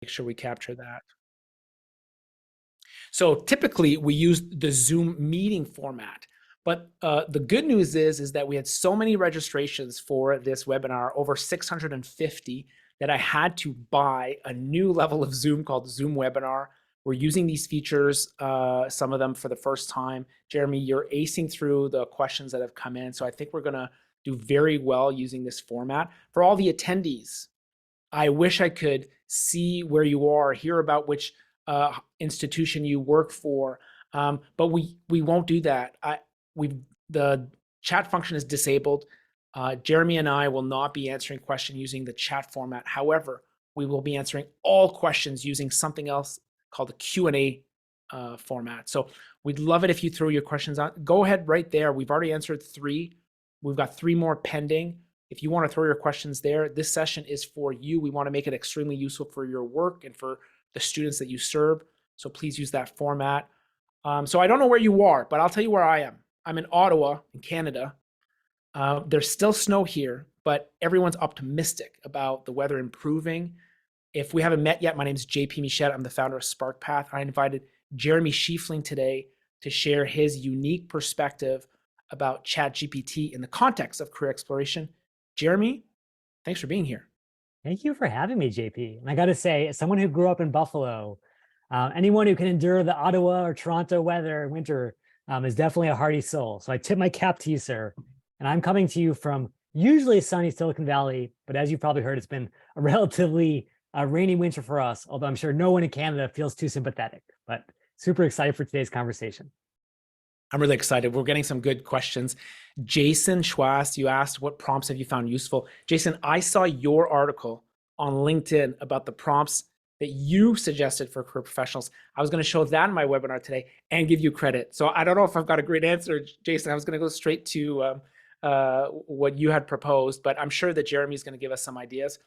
Make sure we capture that. So typically we use the Zoom meeting format, but the good news is that we had so many registrations for this webinar, over 650, that I had to buy a new level of Zoom called Zoom Webinar. We're using these features, some of them for the first time. Jeremy, you're acing through the questions that have come in, so I think we're gonna do very well using this format. For all the attendees, I wish I could see where you are, hear about which institution you work for, but we won't do that. The chat function is disabled. Jeremy and I will not be answering questions using the chat format. However, we will be answering all questions using something else called the Q&A format. So we'd love it if you throw your questions on. Go ahead right there. We've already answered 3. We've got 3 more pending. If you want to throw your questions there, this session is for you. We want to make it extremely useful for your work and for the students that you serve. So please use that format. So I don't know where you are, but I'll tell you where I am. I'm in Ottawa, in Canada. There's still snow here, but everyone's optimistic about the weather improving. If we haven't met yet, my name is JP Michel. I'm the founder of SparkPath. I invited Jeremy Schifeling today to share his unique perspective about ChatGPT in the context of career exploration. Jeremy, thanks for being here. Thank you for having me, JP. And I got to say, as someone who grew up in Buffalo, anyone who can endure the Ottawa or Toronto weather in winter is definitely a hardy soul. So I tip my cap to you, sir. And I'm coming to you from usually sunny Silicon Valley, but as you probably heard, it's been a relatively rainy winter for us, although I'm sure no one in Canada feels too sympathetic, but super excited for today's conversation. I'm really excited. We're getting some good questions. Jason Schwass, you asked, what prompts have you found useful? Jason, I saw your article on LinkedIn about the prompts that you suggested for career professionals. I was going to show that in my webinar today and give you credit. So I don't know if I've got a great answer, Jason. I was going to go straight to what you had proposed, but I'm sure that Jeremy's going to give us some ideas.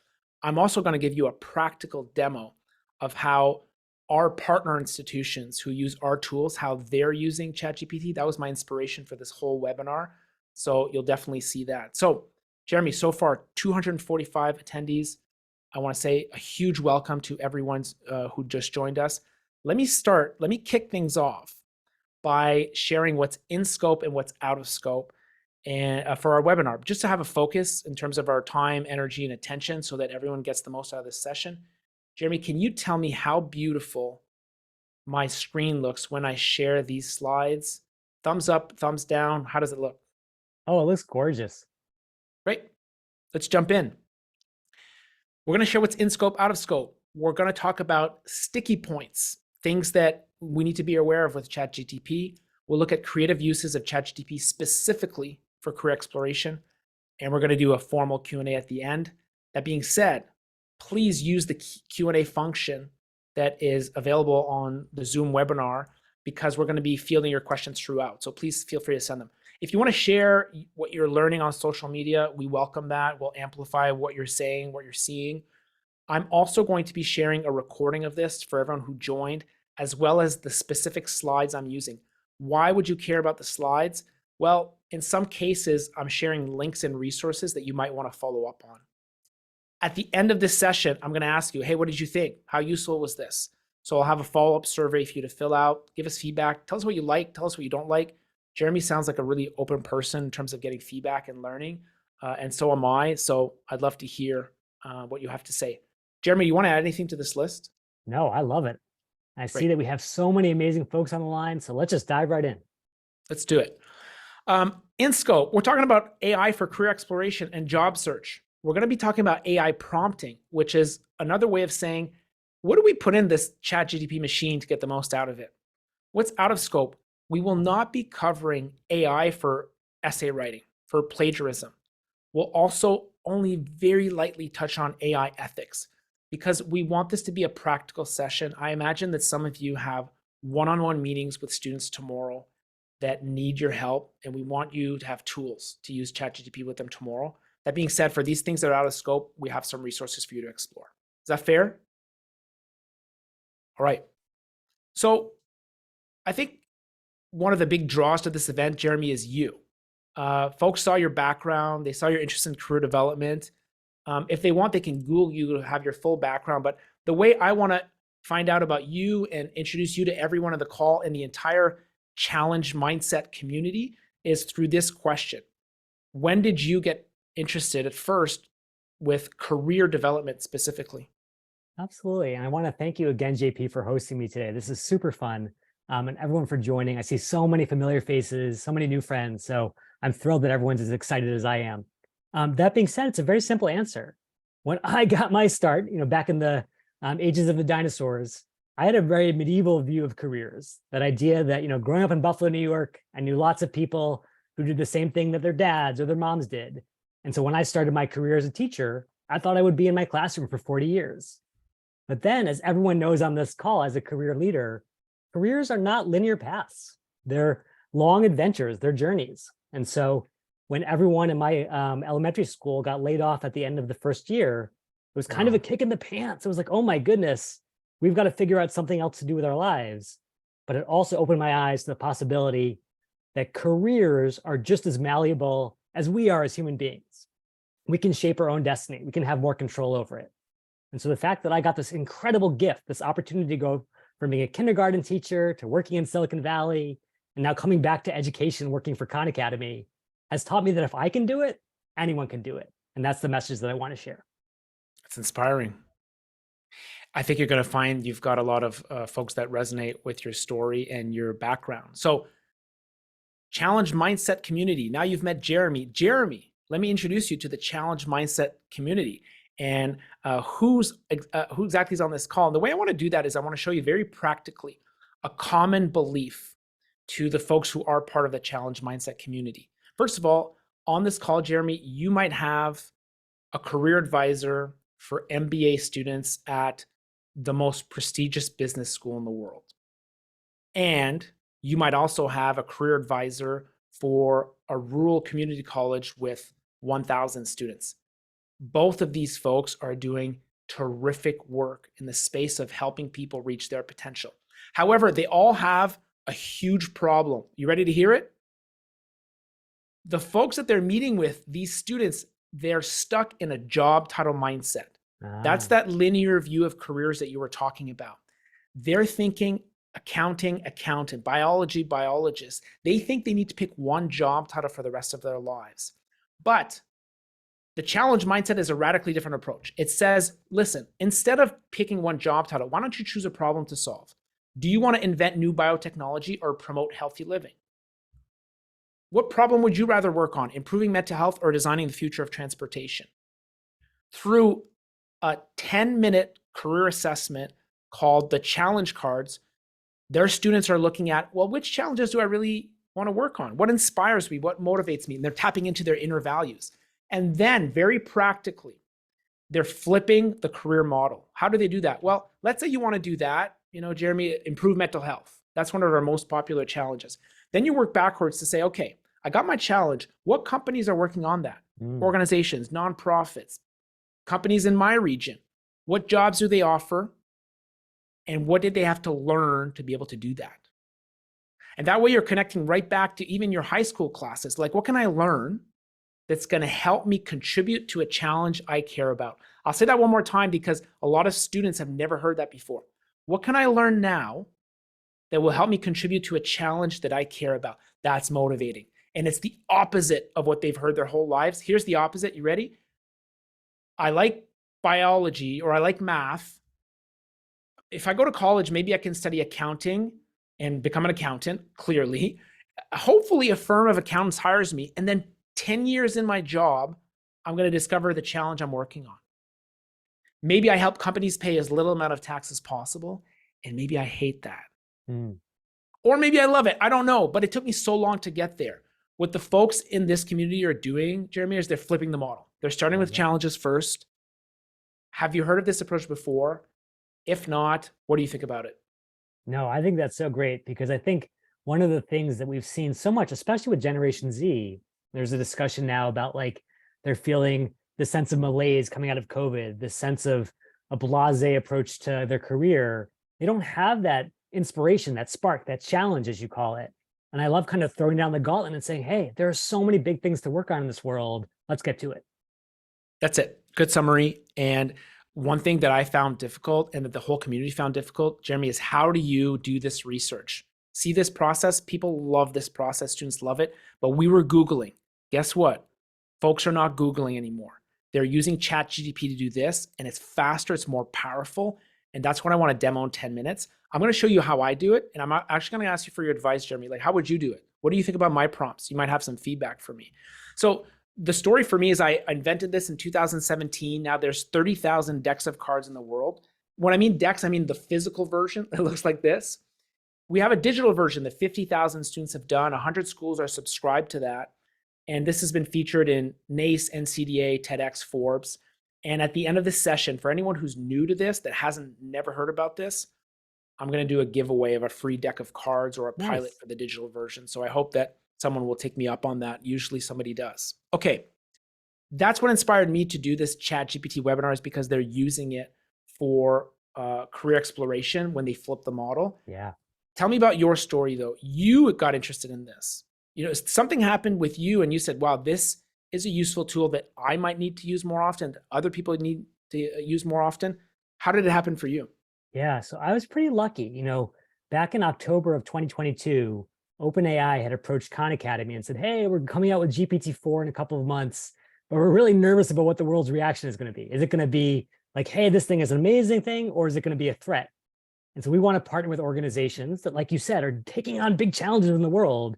I'm also going to give you a practical demo of how our partner institutions who use our tools, how they're using ChatGPT. That was my inspiration for this whole webinar. So you'll definitely see that. So Jeremy, so far 245 attendees. I want to say a huge welcome to everyone who just joined us. Let me kick things off by sharing what's in scope and what's out of scope and for our webinar, just to have a focus in terms of our time, energy, and attention so that everyone gets the most out of this session. Jeremy, can you tell me how beautiful my screen looks when I share these slides? Thumbs up, thumbs down, how does it look? Oh, it looks gorgeous. Great, let's jump in. We're gonna share what's in scope, out of scope. We're gonna talk about sticky points, things that we need to be aware of with ChatGPT. We'll look at creative uses of ChatGPT specifically for career exploration, and we're gonna do a formal Q&A at the end. That being said, please use the Q&A function that is available on the Zoom webinar because we're going to be fielding your questions throughout. So please feel free to send them. If you want to share what you're learning on social media, we welcome that. We'll amplify what you're saying, what you're seeing. I'm also going to be sharing a recording of this for everyone who joined, as well as the specific slides I'm using. Why would you care about the slides? Well, in some cases, I'm sharing links and resources that you might want to follow up on. At the end of this session, I'm going to ask you, hey, what did you think? How useful was this? So I'll have a follow-up survey for you to fill out, give us feedback, tell us what you like, tell us what you don't like. Jeremy sounds like a really open person in terms of getting feedback and learning, and so am I. So I'd love to hear what you have to say. Jeremy, you want to add anything to this list? No, I love it. I see that we have so many amazing folks on the line, so let's just dive right in. Let's do it. In scope, we're talking about AI for career exploration and job search. We're going to be talking about AI prompting, which is another way of saying, what do we put in this ChatGPT machine to get the most out of it? What's out of scope? We will not be covering AI for essay writing, for plagiarism. We'll also only very lightly touch on AI ethics because we want this to be a practical session. I imagine that some of you have one-on-one meetings with students tomorrow that need your help, and we want you to have tools to use ChatGPT with them tomorrow. That being said, for these things that are out of scope, we have some resources for you to explore. Is that fair? All right. So I think one of the big draws to this event, Jeremy, is you. Folks saw your background. They saw your interest in career development. If they want, they can Google you to have your full background. But the way I want to find out about you and introduce you to everyone on the call and the entire challenge mindset community is through this question. When did you get interested at first with career development specifically? Absolutely. And I want to thank you again, JP, for hosting me today. This is super fun. And everyone for joining. I see so many familiar faces, so many new friends. So I'm thrilled that everyone's as excited as I am. That being said, it's a very simple answer. When I got my start, back in the ages of the dinosaurs, I had a very medieval view of careers. That idea that, growing up in Buffalo, New York, I knew lots of people who did the same thing that their dads or their moms did. And so when I started my career as a teacher, I thought I would be in my classroom for 40 years. But then, as everyone knows on this call, as a career leader, careers are not linear paths. They're long adventures, they're journeys. And so when everyone in my elementary school got laid off at the end of the first year, it was kind of a kick in the pants. It was like, oh my goodness, we've got to figure out something else to do with our lives. But it also opened my eyes to the possibility that careers are just as malleable as we are as human beings. We can shape our own destiny. We can have more control over it. And so the fact that I got this incredible gift, this opportunity to go from being a kindergarten teacher to working in Silicon Valley, and now coming back to education, working for Khan Academy, has taught me that if I can do it, anyone can do it. And that's the message that I want to share. It's inspiring. I think you're going to find you've got a lot of folks that resonate with your story and your background. So, challenge mindset community. Now you've met Jeremy. Jeremy, let me introduce you to the challenge mindset community. And who exactly is on this call. And the way I want to do that is I want to show you very practically a common belief to the folks who are part of the challenge mindset community. First of all, on this call, Jeremy, you might have a career advisor for MBA students at the most prestigious business school in the world. And you might also have a career advisor for a rural community college with 1,000 students. Both of these folks are doing terrific work in the space of helping people reach their potential. However, they all have a huge problem. You ready to hear it? The folks that they're meeting with, these students, they're stuck in a job title mindset. That's that linear view of careers that you were talking about. They're thinking accounting, accountant, biology, biologist. They think they need to pick one job title for the rest of their lives. But the challenge mindset is a radically different approach. It says, listen, instead of picking one job title, why don't you choose a problem to solve? Do you want to invent new biotechnology or promote healthy living? What problem would you rather work on, improving mental health or designing the future of transportation? Through a 10-minute career assessment called the challenge cards, their students are looking at, well, which challenges do I really want to work on? What inspires me? What motivates me? And they're tapping into their inner values. And then very practically, they're flipping the career model. How do they do that? Well, let's say you want to do that, Jeremy, improve mental health. That's one of our most popular challenges. Then you work backwards to say, okay, I got my challenge. What companies are working on that? Organizations, nonprofits, companies in my region. What jobs do they offer? And what did they have to learn to be able to do that? And that way you're connecting right back to even your high school classes. Like, what can I learn that's going to help me contribute to a challenge I care about? I'll say that one more time because a lot of students have never heard that before. What can I learn now that will help me contribute to a challenge that I care about? That's motivating. And it's the opposite of what they've heard their whole lives. Here's the opposite. You ready? I like biology or I like math. If I go to college, maybe I can study accounting and become an accountant, clearly. Hopefully a firm of accountants hires me. And then 10 years in my job, I'm going to discover the challenge I'm working on. Maybe I help companies pay as little amount of tax as possible. And maybe I hate that. Or maybe I love it. I don't know. But it took me so long to get there. What the folks in this community are doing, Jeremy, is they're flipping the model. They're starting with challenges first. Have you heard of this approach before? If not, what do you think about it? No, I think that's so great because I think one of the things that we've seen so much, especially with Generation Z, there's a discussion now about like they're feeling the sense of malaise coming out of COVID, the sense of a blasé approach to their career. They don't have that inspiration, that spark, that challenge, as you call it. And I love kind of throwing down the gauntlet and saying, hey, there are so many big things to work on in this world. Let's get to it. That's it. Good summary. And One thing that I found difficult and that the whole community found difficult, Jeremy, is how do you do this research? See this process? People love this process. Students love it. But we were Googling. Guess what? Folks are not Googling anymore. They're using ChatGPT to do this, and it's faster, it's more powerful. And that's what I want to demo in 10 minutes. I'm going to show you how I do it. And I'm actually going to ask you for your advice, Jeremy. Like, how would you do it? What do you think about my prompts? You might have some feedback for me. So the story for me is I invented this in 2017. Now there's 30,000 decks of cards in the world. When I mean decks, I mean the physical version. It looks like this. We have a digital version that 50,000 students have done. 100 schools are subscribed to that. And this has been featured in NACE, NCDA, TEDx, Forbes. And at the end of this session, for anyone who's new to this, that hasn't never heard about this, I'm going to do a giveaway of a free deck of cards or a pilot for the digital version. So I hope that someone will take me up on that. Usually somebody does. Okay. That's what inspired me to do this ChatGPT webinar, is because they're using it for career exploration when they flip the model. Yeah. Tell me about your story though. You got interested in this. You know, something happened with you and you said, wow, this is a useful tool that I might need to use more often, that other people need to use more often. How did it happen for you? Yeah. So I was pretty lucky. Back in October of 2022, OpenAI had approached Khan Academy and said, hey, we're coming out with GPT-4 in a couple of months, but we're really nervous about what the world's reaction is going to be. Is it going to be like, hey, this thing is an amazing thing, or is it going to be a threat? And so we want to partner with organizations that, like you said, are taking on big challenges in the world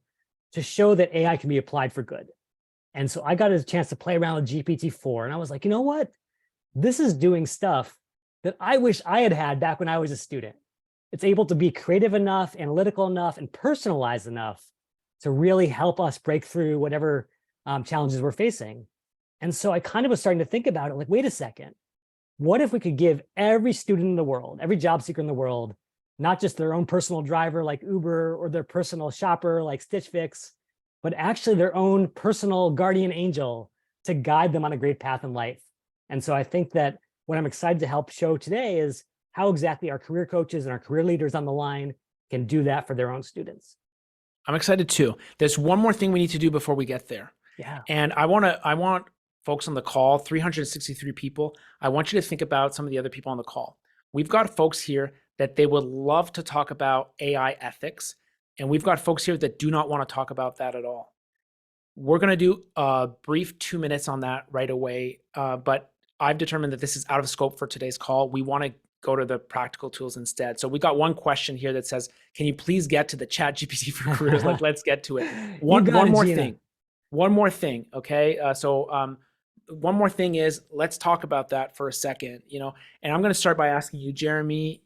to show that AI can be applied for good. And so I got a chance to play around with GPT-4, and I was like, you know what? This is doing stuff that I wish I had had back when I was a student. It's able to be creative enough, analytical enough, and personalized enough to really help us break through whatever challenges we're facing. And so I kind of was starting to think about it, like, wait a second, what if we could give every student in the world, every job seeker in the world, not just their own personal driver like Uber or their personal shopper like Stitch Fix, but actually their own personal guardian angel to guide them on a great path in life. And so I think that what I'm excited to help show today is how exactly our career coaches and our career leaders on the line can do that for their own students. I'm excited too. There's one more thing we need to do before we get there. Yeah. And I want folks on the call, 363 people. I want you to think about some of the other people on the call. We've got folks here that they would love to talk about AI ethics. And we've got folks here that do not want to talk about that at all. We're going to do a brief 2 minutes on that right away. But I've determined that this is out of scope for today's call. We want to go to the practical tools instead. So we got one question here that says, can you please get to the ChatGPT for careers? Like, let's get to it. One more thing. Okay. One more thing is, let's talk about that for a second, and I'm going to start by asking you, Jeremy,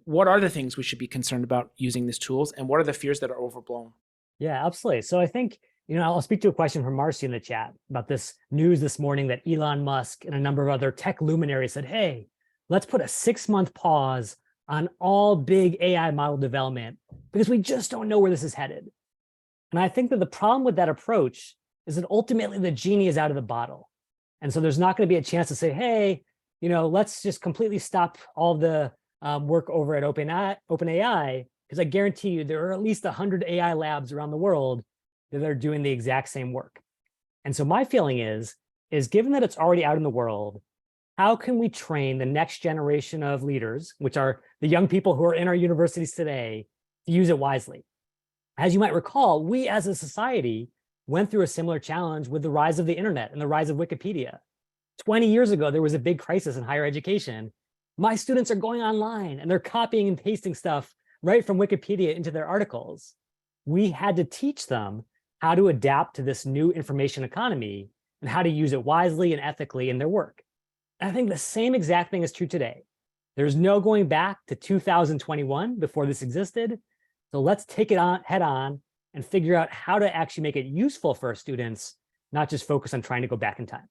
what are the things we should be concerned about using these tools, and what are the fears that are overblown? Yeah, absolutely. So I think, I'll speak to a question from Marcy in the chat about this news this morning that Elon Musk and a number of other tech luminaries said, hey, let's put a 6-month pause on all big AI model development because we just don't know where this is headed. And I think that the problem with that approach is that ultimately the genie is out of the bottle. And so there's not going to be a chance to say, hey, let's just completely stop all the work over at OpenAI, because I guarantee you there are at least 100 AI labs around the world that are doing the exact same work. And so my feeling is given that it's already out in the world, how can we train the next generation of leaders, which are the young people who are in our universities today, to use it wisely? As you might recall, we as a society went through a similar challenge with the rise of the internet and the rise of Wikipedia. 20 years ago, there was a big crisis in higher education. My students are going online and they're copying and pasting stuff right from Wikipedia into their articles. We had to teach them how to adapt to this new information economy and how to use it wisely and ethically in their work. And I think the same exact thing is true today. There's no going back to 2021 before this existed. So let's take it on head on and figure out how to actually make it useful for our students, not just focus on trying to go back in time.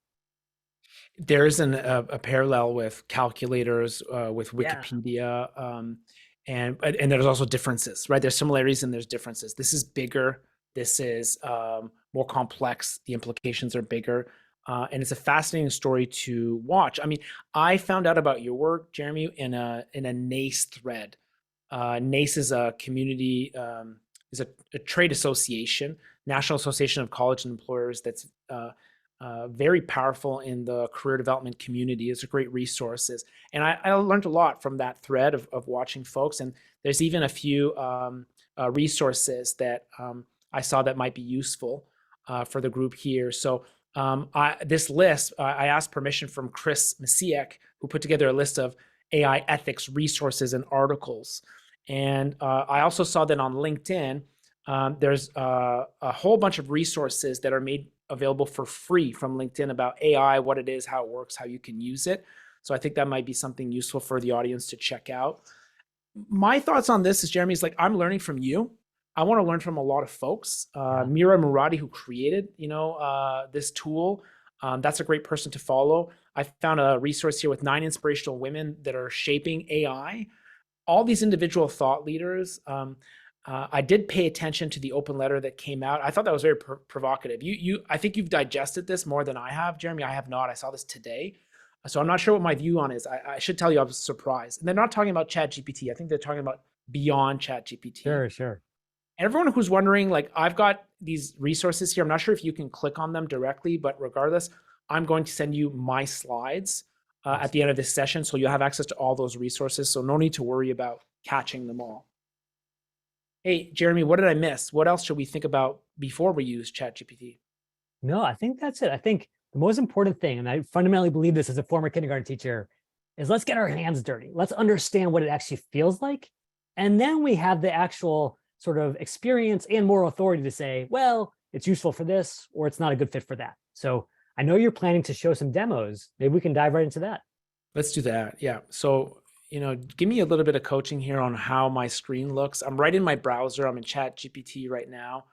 There's a parallel with calculators, with Wikipedia, and there's also differences, right? There's similarities and there's differences. This is bigger. This is more complex. The implications are bigger. And it's a fascinating story to watch. I mean, I found out about your work, Jeremy, in a NACE thread. NACE is a community, is a trade association, National Association of College and Employers, that's very powerful in the career development community. It's a great resources. And I learned a lot from that thread of watching folks. And there's even a few resources that I saw that might be useful for the group here. So this list, I asked permission from Chris Masiek, who put together a list of AI ethics resources and articles. And I also saw that on LinkedIn, there's a whole bunch of resources that are made available for free from LinkedIn about AI, what it is, how it works, how you can use it. So I think that might be something useful for the audience to check out. My thoughts on this is, Jeremy, is like, I'm learning from you. I want to learn from a lot of folks. Mira Muradi, who created, this tool, that's a great person to follow. I found a resource here with 9 inspirational women that are shaping AI. All these individual thought leaders. I did pay attention to the open letter that came out. I thought that was very provocative. I think you've digested this more than I have, Jeremy. I have not. I saw this today. So I'm not sure what my view on is. I should tell you I was surprised. And they're not talking about ChatGPT. I think they're talking about beyond ChatGPT. Sure. And everyone who's wondering, like, I've got these resources here. I'm not sure if you can click on them directly, but regardless, I'm going to send you my slides at the end of this session. So you'll have access to all those resources. So no need to worry about catching them all. Hey, Jeremy, what did I miss? What else should we think about before we use ChatGPT? No, I think that's it. I think the most important thing, and I fundamentally believe this as a former kindergarten teacher, is let's get our hands dirty. Let's understand what it actually feels like. And then we have the actual sort of experience and moral authority to say, well, it's useful for this, or it's not a good fit for that. So I know you're planning to show some demos. Maybe we can dive right into that. Let's do that. Yeah. So, give me a little bit of coaching here on how my screen looks. I'm right in my browser. I'm in ChatGPT right now.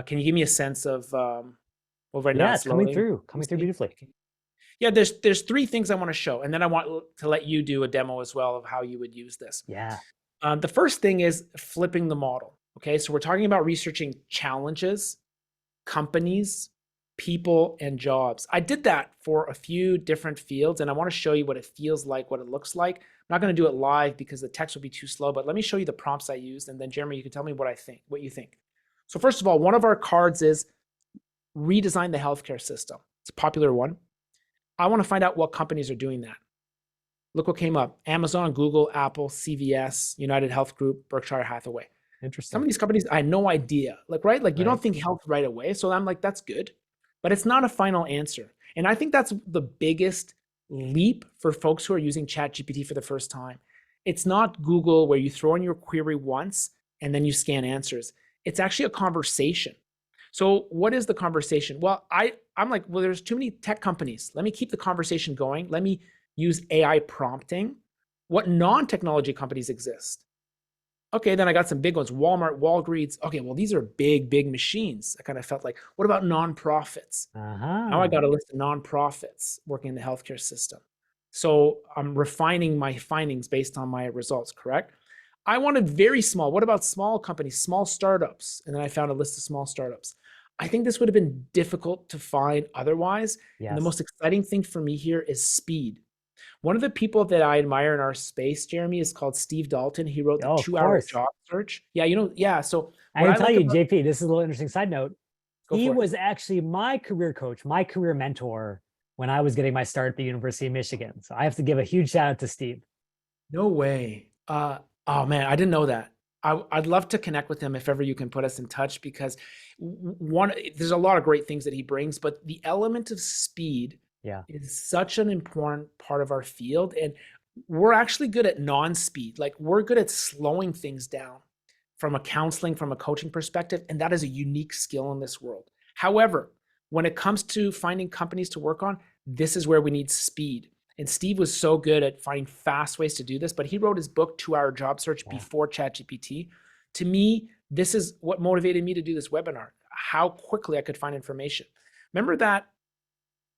Can you give me a sense of, well, right now it's coming through beautifully. Yeah, there's 3 things I want to show, and then I want to let you do a demo as well of how you would use this. Yeah. The first thing is flipping the model. Okay, so we're talking about researching challenges, companies, people, and jobs. I did that for a few different fields, and I want to show you what it feels like, what it looks like. I'm not going to do it live because the text will be too slow, but let me show you the prompts I used, and then Jeremy, you can tell me what you think. So first of all, one of our cards is redesign the healthcare system. It's a popular one. I want to find out what companies are doing that. Look what came up: Amazon, Google, Apple, CVS, United Health Group, Berkshire Hathaway. Interesting. Some of these companies, I had no idea. Like, you don't think health right away. So I'm like, that's good, but it's not a final answer. And I think that's the biggest leap for folks who are using ChatGPT for the first time. It's not Google where you throw in your query once and then you scan answers. It's actually a conversation. So what is the conversation? Well, I'm like, well, there's too many tech companies. Let me keep the conversation going. Let me use AI prompting. What non-technology companies exist? Okay, then I got some big ones: Walmart, Walgreens. Okay, well, these are big machines. I kind of felt like, what about nonprofits? Now I got a list of nonprofits working in the healthcare system. So I'm refining my findings based on my results, correct? I wanted very small. What about small companies, small startups? And then I found a list of small startups. I think this would have been difficult to find otherwise. Yes. And the most exciting thing for me here is speed. One of the people that I admire in our space, Jeremy, is called Steve Dalton. He wrote the 2-hour job search. Yeah. So I can tell you, JP, this is a little interesting side note. He was it. actually my career coach, my career mentor when I was getting my start at the University of Michigan. So I have to give a huge shout out to Steve. No way. Oh man, I didn't know that. I'd love to connect with him if ever you can put us in touch, because there's a lot of great things that he brings, but the element of speed is such an important part of our field. And we're actually good at non-speed. Like, we're good at slowing things down from a counseling, from a coaching perspective. And that is a unique skill in this world. However, when it comes to finding companies to work on, this is where we need speed. And Steve was so good at finding fast ways to do this, but he wrote his book, 2-Hour Job Search, before ChatGPT. To me, this is what motivated me to do this webinar: how quickly I could find information. Remember that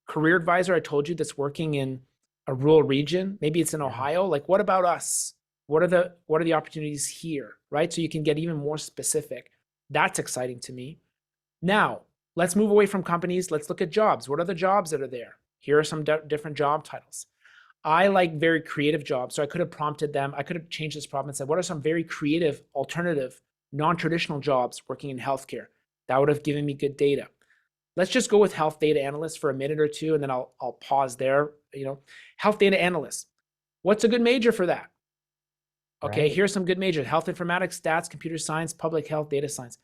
career advisor I told you that's working in a rural region? Maybe it's in Ohio. Like, what about us? What are the opportunities here, right? So you can get even more specific. That's exciting to me. Now, let's move away from companies. Let's look at jobs. What are the jobs that are there? Here are some different job titles. I like very creative jobs. So I could have prompted them. I could have changed this problem and said, what are some very creative, alternative, non-traditional jobs working in healthcare? That would have given me good data. let's just go with health data analyst for a minute or two, and then I'll pause there. Health data analyst. What's a good major for that? Okay, Right. here's some good majors: health informatics, stats, computer science, public health, data science.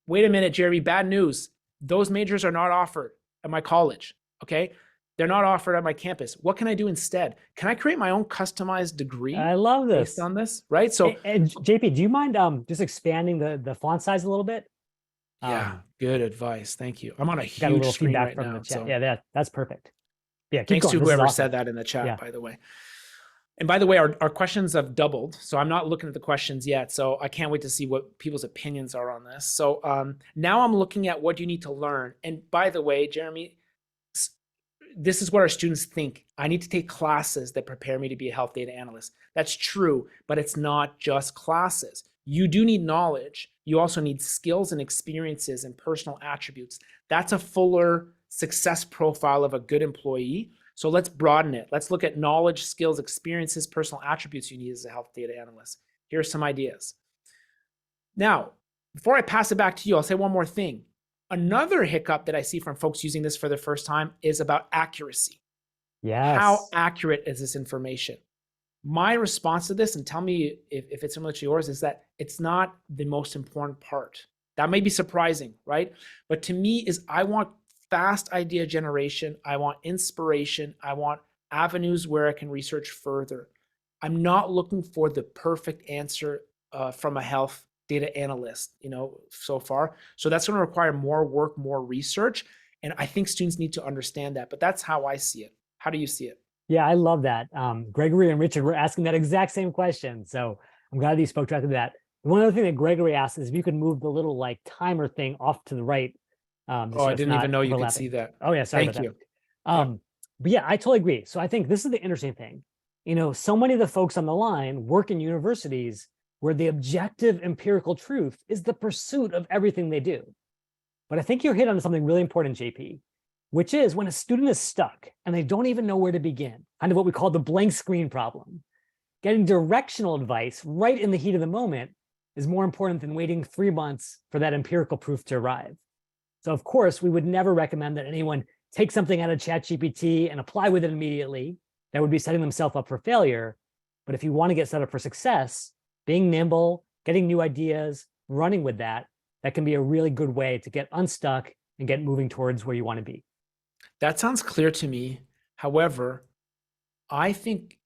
Wait a minute, Jeremy, bad news. Those majors are not offered at my college. Okay, they're not offered at my campus. What can I do instead? Can I create my own customized degree I love based this. on this? Right. So, And JP, do you mind just expanding the font size a little bit? yeah, good advice. Thank you. I'm on a Got a huge little screen feedback right from the now. chat. So, Yeah, that's perfect. Yeah, keep thanks going. to This is whoever awesome. said that in the chat, Yeah. by the way. And by the way, our questions have doubled. So I'm not looking at the questions yet. So I can't wait to see what people's opinions are on this. So now I'm looking at what you need to learn. And by the way, Jeremy, this is what our students think. I need to take classes that prepare me to be a health data analyst. That's true, but it's not just classes. You do need knowledge. You also need skills and experiences and personal attributes. That's a fuller success profile of a good employee. So let's broaden it. Let's look at knowledge, skills, experiences, personal attributes you need as a health data analyst. Here are some ideas. Now, before I pass it back to you, I'll say one more thing. Another hiccup that I see from folks using this for the first time is about accuracy. How Yes. accurate is this information? My response to this, and tell me if it's similar to yours, is that it's not the most important part. That may be surprising, right? But to me is I want fast idea generation. I want inspiration. I want avenues where I can research further. I'm not looking for the perfect answer from a health data analyst, so far. So that's going to require more work, more research. And I think students need to understand that. But that's how I see it. How do you see it? Yeah, I love that. Gregory and Richard were asking that exact same question. So I'm glad you spoke directly to that. One other thing that Gregory asked is if you could move the little like timer thing off to the right. Oh, So I it's didn't even not know you could see overlapping. that. Oh yeah, sorry Thank about you. that. But yeah, I totally agree. So I think this is the interesting thing. So many of the folks on the line work in universities where the objective empirical truth is the pursuit of everything they do. But I think you're hit on something really important, JP, which is when a student is stuck and they don't even know where to begin, kind of what we call the blank screen problem. Getting directional advice right in the heat of the moment is more important than waiting 3 months for that empirical proof to arrive. So of course, we would never recommend that anyone take something out of ChatGPT and apply with it immediately. That would be setting themselves up for failure. But if you want to get set up for success, being nimble, getting new ideas, running with that can be a really good way to get unstuck and get moving towards where you want to be. That sounds clear to me. However, I think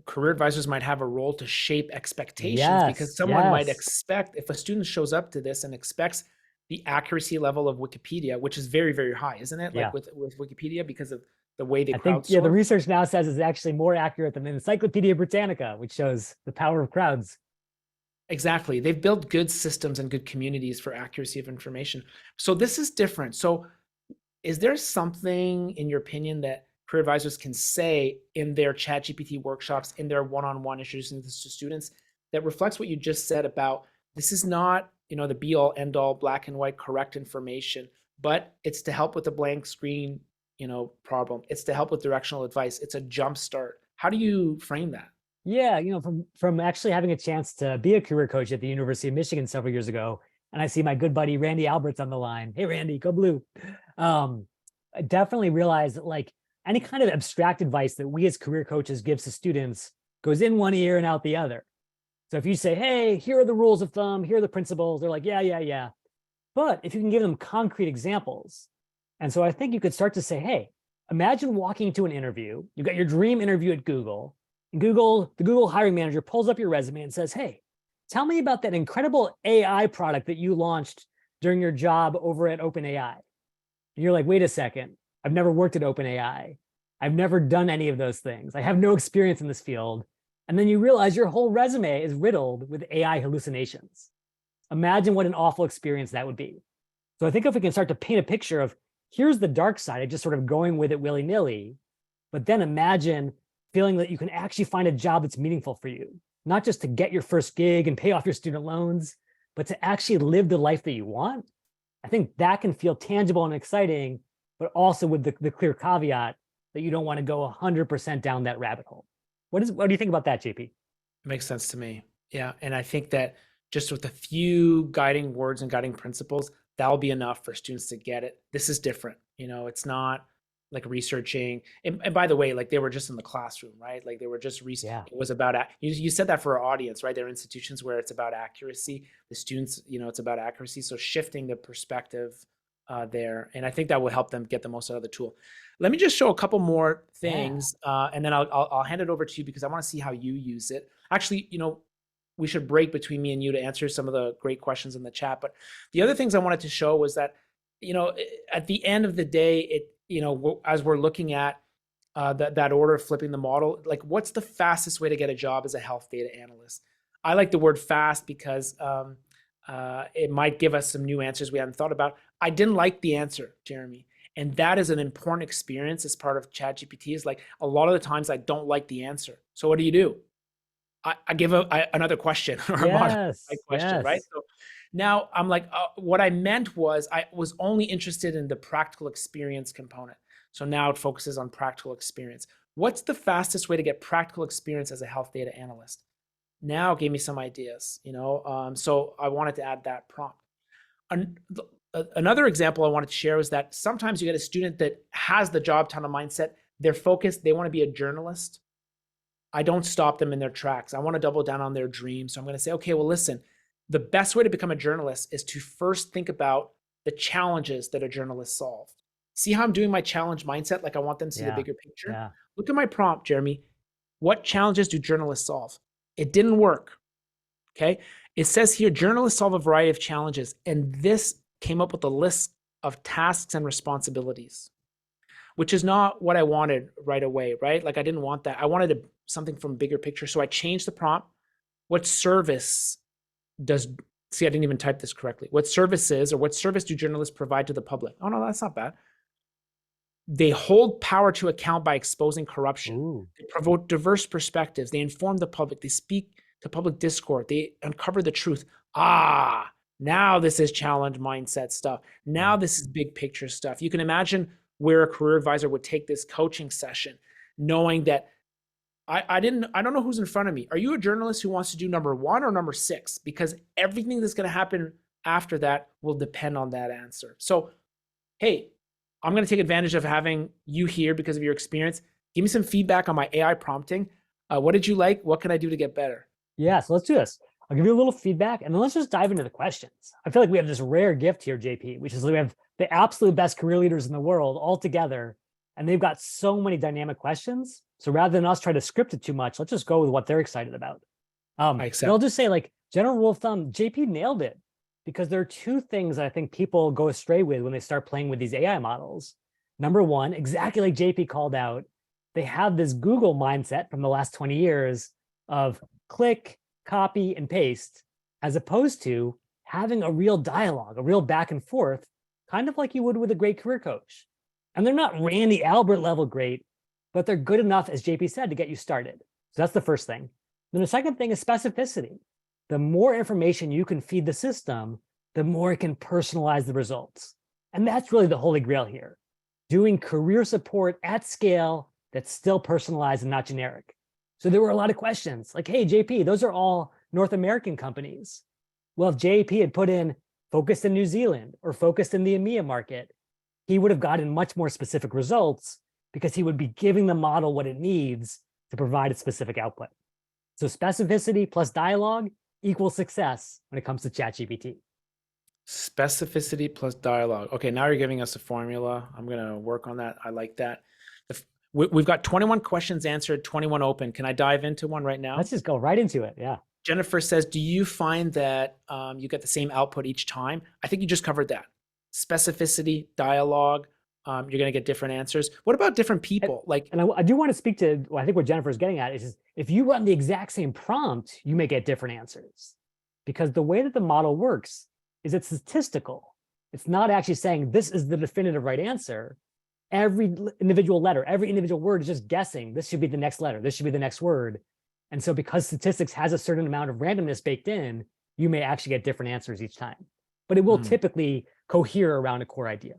career advisors might have a role to shape expectations because Yes, someone might yes. expect, if a student shows up to this and expects the accuracy level of Wikipedia, which is very, very high, isn't it? Yeah. Like with Wikipedia, because of the way they I think, yeah, the crowdsource. research now says it's actually more accurate than the Encyclopedia Britannica, which shows the power of crowds. Exactly. They've built good systems and good communities for accuracy of information. So this is different. So is there something, in your opinion, that career advisors can say in their ChatGPT workshops, in their one-on-one introducing this to students, that reflects what you just said about this is not, the be-all, end-all, black and white correct information, but it's to help with the blank screen, problem. It's to help with directional advice. It's a jump start. How do you frame that? Yeah, from actually having a chance to be a career coach at the University of Michigan several years ago, and I see my good buddy Randy Alberts on the line. Hey, Randy, go blue. I definitely realized that like any kind of abstract advice that we as career coaches gives to students goes in one ear and out the other. So if you say, hey, here are the rules of thumb, here are the principles, they're like, yeah, yeah, yeah. But if you can give them concrete examples, and so I think you could start to say, hey, imagine walking into an interview, you got your dream interview at Google, and the Google hiring manager pulls up your resume and says, hey, tell me about that incredible AI product that you launched during your job over at OpenAI. And you're like, wait a second, I've never worked at OpenAI. I've never done any of those things. I have no experience in this field. And then you realize your whole resume is riddled with AI hallucinations. Imagine what an awful experience that would be. So I think if we can start to paint a picture of here's the dark side of just sort of going with it willy-nilly, but then imagine feeling that you can actually find a job that's meaningful for you, not just to get your first gig and pay off your student loans, but to actually live the life that you want. I think that can feel tangible and exciting, but also with the clear caveat that you don't want to go 100% down that rabbit hole. What do you think about that, JP? Makes sense to me. Yeah. And I think that just with a few guiding words and guiding principles, that'll be enough for students to get it. This is different. It's not like researching. And by the way, like they were just in the classroom, right? Like they were just, Yeah. it was about, you said that for our audience, right? There are institutions where it's about accuracy. The students, it's about accuracy. So shifting the perspective there. And I think that will help them get the most out of the tool. Let me just show a couple more things, and then I'll hand it over to you because I want to see how you use it. Actually, we should break between me and you to answer some of the great questions in the chat. But the other things I wanted to show was that, at the end of the day, as we're looking at that order of flipping the model, like what's the fastest way to get a job as a health data analyst? I like the word fast because it might give us some new answers we hadn't thought about. I didn't like the answer, Jeremy. And that is an important experience as part of ChatGPT, is like a lot of the times I don't like the answer. So what do? I give another question or a modified question, right? So now I'm like, what I meant was I was only interested in the practical experience component. So now it focuses on practical experience. What's the fastest way to get practical experience as a health data analyst? Now it gave me some ideas, so I wanted to add that prompt. Another example I wanted to share was that sometimes you get a student that has the job tunnel mindset. They're focused. They want to be a journalist. I don't stop them in their tracks. I want to double down on their dreams. So I'm going to say, okay, well, listen, the best way to become a journalist is to first think about the challenges that a journalist solved. See how I'm doing my challenge mindset? Like I want them to see the bigger picture. Yeah. Look at my prompt, Jeremy. What challenges do journalists solve? It didn't work. Okay. It says here, journalists solve a variety of challenges. And this came up with a list of tasks and responsibilities, which is not what I wanted right away, right? Like I didn't want that. I wanted something from bigger picture. So I changed the prompt. What service see, I didn't even type this correctly. What services or what service do journalists provide to the public? Oh no, that's not bad. They hold power to account by exposing corruption. Ooh. They promote diverse perspectives. They inform the public. They speak to public discord. They uncover the truth. Now this is challenge mindset stuff. Now this is big picture stuff. You can imagine where a career advisor would take this coaching session, knowing that I don't know who's in front of me. Are you a journalist who wants to do number 1 or number 6? Because everything that's going to happen after that will depend on that answer. So, hey, I'm going to take advantage of having you here because of your experience. Give me some feedback on my AI prompting. What did you like? What can I do to get better? Yeah, so let's do this. I'll give you a little feedback and then let's just dive into the questions. I feel like we have this rare gift here, JP, which is we have the absolute best career leaders in the world all together, and they've got so many dynamic questions. So rather than us try to script it too much, let's just go with what they're excited about. And I'll just say, like, general rule of thumb, JP nailed it, because there are 2 things I think people go astray with when they start playing with these AI models. Number 1, exactly like JP called out, they have this Google mindset from the last 20 years of click, copy, and paste, as opposed to having a real dialogue, a real back and forth, kind of like you would with a great career coach. And they're not Randy Albert level great, but they're good enough, as JP said, to get you started. So that's the first thing. Then the second thing is specificity. The more information you can feed the system, the more it can personalize the results. And that's really the holy grail here. Doing career support at scale that's still personalized and not generic. So there were a lot of questions like, hey, JP, those are all North American companies. Well, if JP had put in focused in New Zealand or focused in the EMEA market, he would have gotten much more specific results because he would be giving the model what it needs to provide a specific output. So specificity plus dialogue equals success when it comes to ChatGPT. Specificity plus dialogue. Okay, now you're giving us a formula. I'm going to work on that. I like that. We've got 21 questions answered, 21 open. Can I dive into one right now? Let's just go right into it. Yeah. Jennifer says, do you find that you get the same output each time? I think you just covered that. Specificity, dialogue, you're going to get different answers. What about different people? And I do want to speak to, I think what Jennifer is getting at is if you run the exact same prompt, you may get different answers. Because the way that the model works is it's statistical. It's not actually saying this is the definitive right answer. Every individual letter, every individual word is just guessing. This should be the next letter. This should be the next word. And so because statistics has a certain amount of randomness baked in, you may actually get different answers each time. But it will typically cohere around a core idea.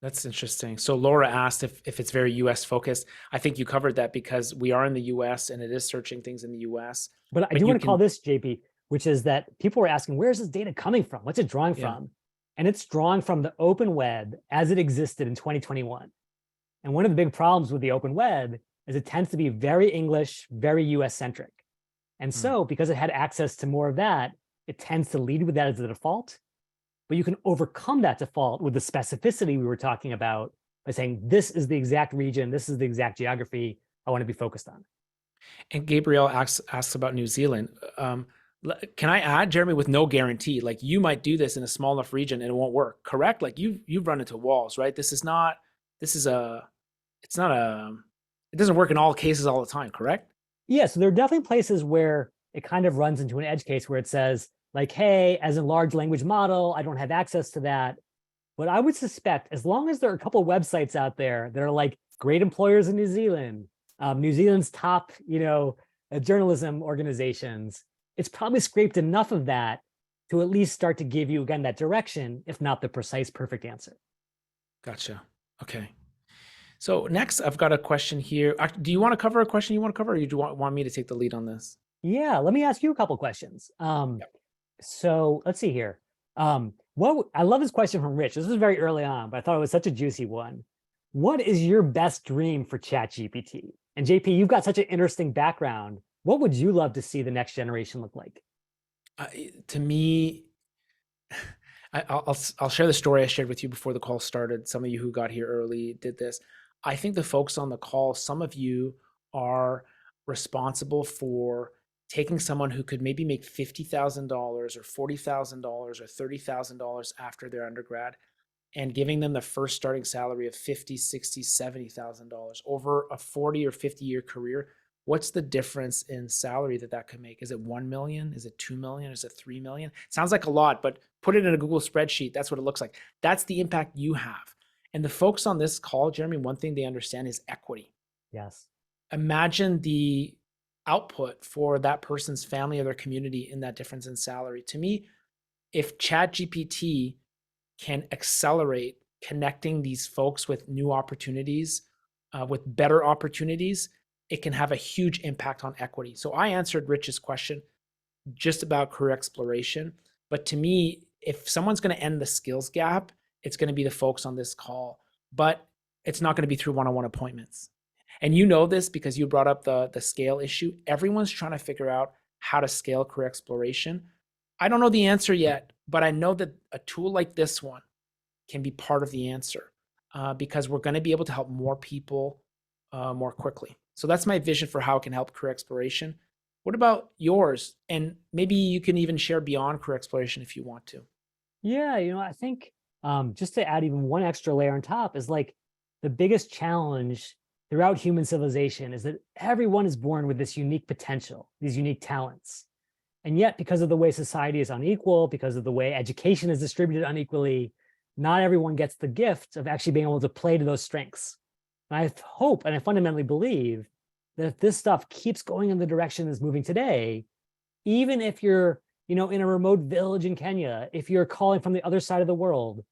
That's interesting. So Laura asked if it's very US focused. I think you covered that because we are in the US and it is searching things in the US. But I do want to call this, JP, which is that people were asking, where's this data coming from? What's it drawing from? And it's drawing from the open web as it existed in 2021. And one of the big problems with the open web is it tends to be very English, very US centric. And so because it had access to more of that, it tends to lead with that as the default. But you can overcome that default with the specificity we were talking about by saying, this is the exact region, this is the exact geography I want to be focused on. And Gabriel asks about New Zealand. Can I add, Jeremy, with no guarantee? Like, you might do this in a small enough region and it won't work, correct? Like you've run into walls, right? It doesn't work in all cases all the time, correct? Yeah, so there are definitely places where it kind of runs into an edge case where it says, like, hey, as a large language model, I don't have access to that. But I would suspect, as long as there are a couple of websites out there that are like great employers in New Zealand, New Zealand's top, journalism organizations, it's probably scraped enough of that to at least start to give you, again, that direction, if not the precise perfect answer. Gotcha. Okay. So next, I've got a question here. Do you want to cover a question you want to cover, or do you want me to take the lead on this? Yeah, let me ask you a couple questions. So let's see here. I love this question from Rich. This was very early on, but I thought it was such a juicy one. What is your best dream for ChatGPT? And JP, you've got such an interesting background. What would you love to see the next generation look like? To me, I'll share the story I shared with you before the call started. Some of you who got here early did this. I think the folks on the call, some of you are responsible for taking someone who could maybe make $50,000 or $40,000 or $30,000 after their undergrad and giving them the first starting salary of $50,000, $60,000, $70,000 over a 40 or 50-year career. What's the difference in salary that could make? Is it 1 million? Is it 2 million? Is it 3 million? Sounds like a lot, but put it in a Google spreadsheet. That's what it looks like. That's the impact you have. And the folks on this call, Jeremy, one thing they understand is equity. Yes. Imagine the output for that person's family or their community in that difference in salary. To me, if ChatGPT can accelerate connecting these folks with new opportunities, with better opportunities, it can have a huge impact on equity. So I answered Rich's question just about career exploration. But to me, if someone's going to end the skills gap, it's going to be the folks on this call. But it's not going to be through one-on-one appointments. And you know this because you brought up the scale issue. Everyone's trying to figure out how to scale career exploration. I don't know the answer yet, but I know that a tool like this one can be part of the answer because we're going to be able to help more people more quickly. So that's my vision for how it can help career exploration. What about yours? And maybe you can even share beyond career exploration if you want to. Yeah, I think just to add even one extra layer on top is like the biggest challenge throughout human civilization is that everyone is born with this unique potential, these unique talents. And yet, because of the way society is unequal, because of the way education is distributed unequally, not everyone gets the gift of actually being able to play to those strengths. And I hope and I fundamentally believe that if this stuff keeps going in the direction it's moving today, even if you're, in a remote village in Kenya, if you're calling from the other side of the world,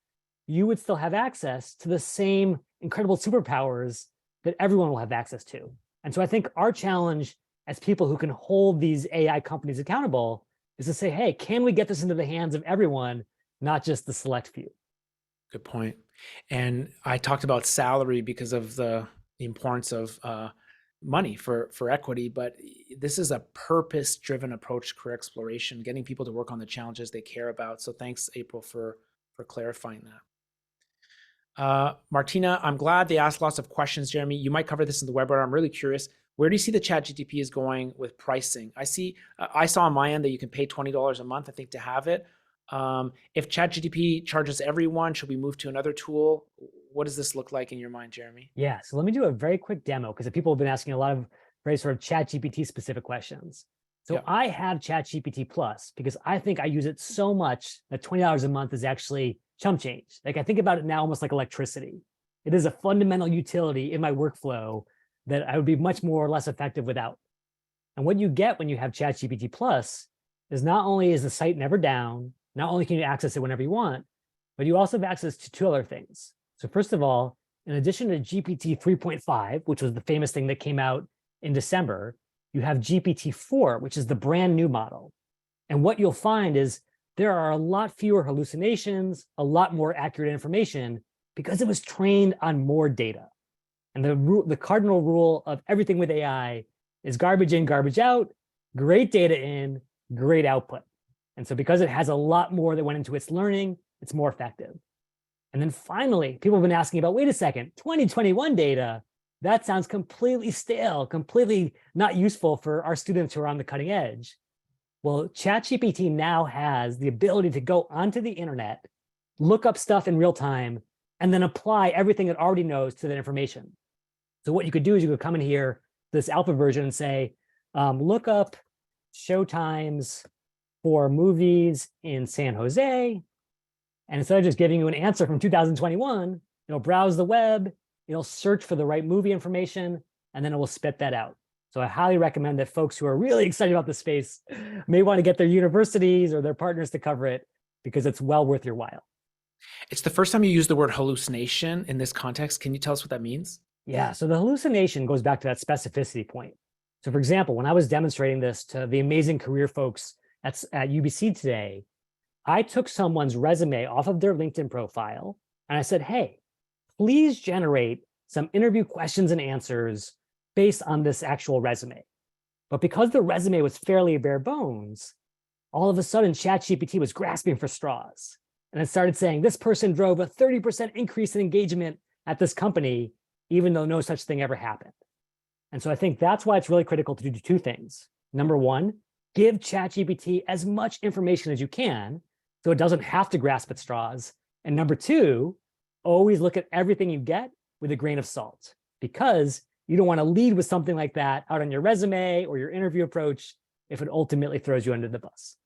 you would still have access to the same incredible superpowers that everyone will have access to. And so I think our challenge as people who can hold these AI companies accountable is to say, hey, can we get this into the hands of everyone, not just the select few? Good point. And I talked about salary because of the importance of money for equity, but this is a purpose-driven approach to career exploration, getting people to work on the challenges they care about. So thanks, April, for clarifying that. Martina, I'm glad they asked lots of questions, Jeremy. You might cover this in the webinar. I'm really curious. Where do you see the ChatGPT is going with pricing? I saw on my end that you can pay $20 a month, I think, to have it. If ChatGPT charges everyone, should we move to another tool? What does this look like in your mind, Jeremy? Yeah, so let me do a very quick demo because people have been asking a lot of very sort of ChatGPT specific questions. So yeah. I have ChatGPT Plus because I think I use it so much that $20 a month is actually chump change. Like I think about it now almost like electricity. It is a fundamental utility in my workflow that I would be much more or less effective without. And what you get when you have ChatGPT Plus is not only is the site never down, not only can you access it whenever you want, but you also have access to two other things. So first of all, in addition to GPT 3.5, which was the famous thing that came out in December, you have GPT-4, which is the brand new model. And what you'll find is there are a lot fewer hallucinations, a lot more accurate information because it was trained on more data. And the cardinal rule of everything with AI is garbage in, garbage out, great data in, great output. And so because it has a lot more that went into its learning, it's more effective. And then finally, people have been asking about, wait a second, 2021 data, that sounds completely stale, completely not useful for our students who are on the cutting edge. Well, ChatGPT now has the ability to go onto the internet, look up stuff in real time, and then apply everything it already knows to that information. So what you could do is you could come in here, this alpha version, and say, look up showtimes for movies in San Jose. And instead of just giving you an answer from 2021, it'll browse the web, it'll search for the right movie information, and then it will spit that out. So I highly recommend that folks who are really excited about the space may want to get their universities or their partners to cover it because it's well worth your while. It's the first time you use the word hallucination in this context. Can you tell us what that means? Yeah, so the hallucination goes back to that specificity point. So for example, when I was demonstrating this to the amazing career folks at UBC today, I took someone's resume off of their LinkedIn profile and I said, hey, please generate some interview questions and answers based on this actual resume. But because the resume was fairly bare bones, all of a sudden ChatGPT was grasping for straws. And it started saying, this person drove a 30% increase in engagement at this company, even though no such thing ever happened. And so I think that's why it's really critical to do two things. Number one, give ChatGPT as much information as you can so it doesn't have to grasp at straws. And number two, always look at everything you get with a grain of salt, because you don't want to lead with something like that out on your resume or your interview approach if it ultimately throws you under the bus.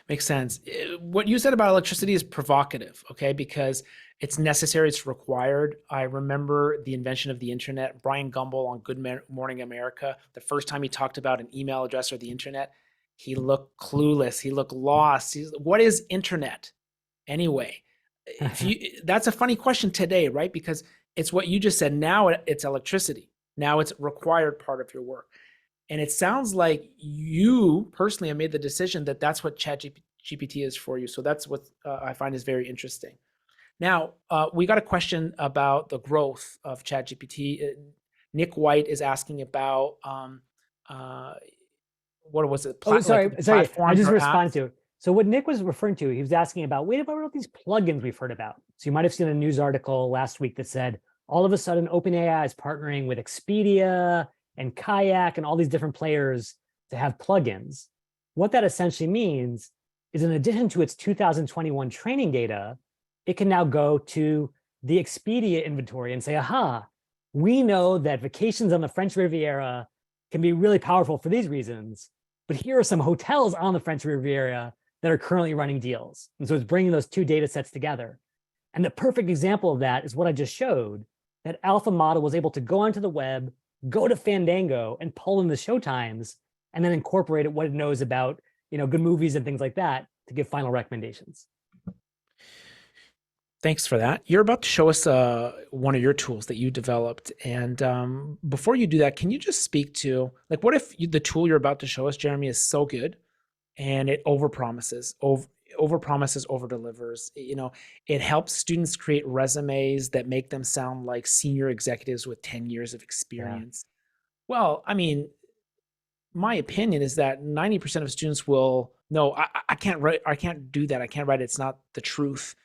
Makes sense. What you said about electricity is provocative, okay? Because it's necessary, it's required. I remember the invention of the internet. Brian Gumbel on Good Morning America, the first time he talked about an email address or the internet, he looked clueless. He looked lost. What is internet anyway? That's a funny question today, right? Because it's what you just said. Now it's electricity. Now it's a required part of your work. And it sounds like you personally have made the decision that that's what ChatGPT is for you. So that's what I find is very interesting. Now, we got a question about the growth of ChatGPT. Nick White is asking about, what was it? Sorry. I just responded apps? to it. So what Nick was referring to, he was asking about, wait, about all these plugins we've heard about. So you might have seen a news article last week that said, all of a sudden, OpenAI is partnering with Expedia and Kayak and all these different players to have plugins. What that essentially means is, in addition to its 2021 training data, it can now go to the Expedia inventory and say, aha, we know that vacations on the French Riviera can be really powerful for these reasons, but here are some hotels on the French Riviera that are currently running deals. And so it's bringing those two data sets together. And the perfect example of that is what I just showed. That alpha model was able to go onto the web, go to Fandango and pull in the showtimes, and then incorporate what it knows about, good movies and things like that to give final recommendations. Thanks for that. You're about to show us one of your tools that you developed. And before you do that, can you just speak to, like, what if the tool you're about to show us, Jeremy, is so good and it overpromises, over-delivers. It helps students create resumes that make them sound like senior executives with 10 years of experience. Yeah. Well, I mean, my opinion is that 90% of students will, no, I can't write, I can't do that. I can't write it. It's not the truth.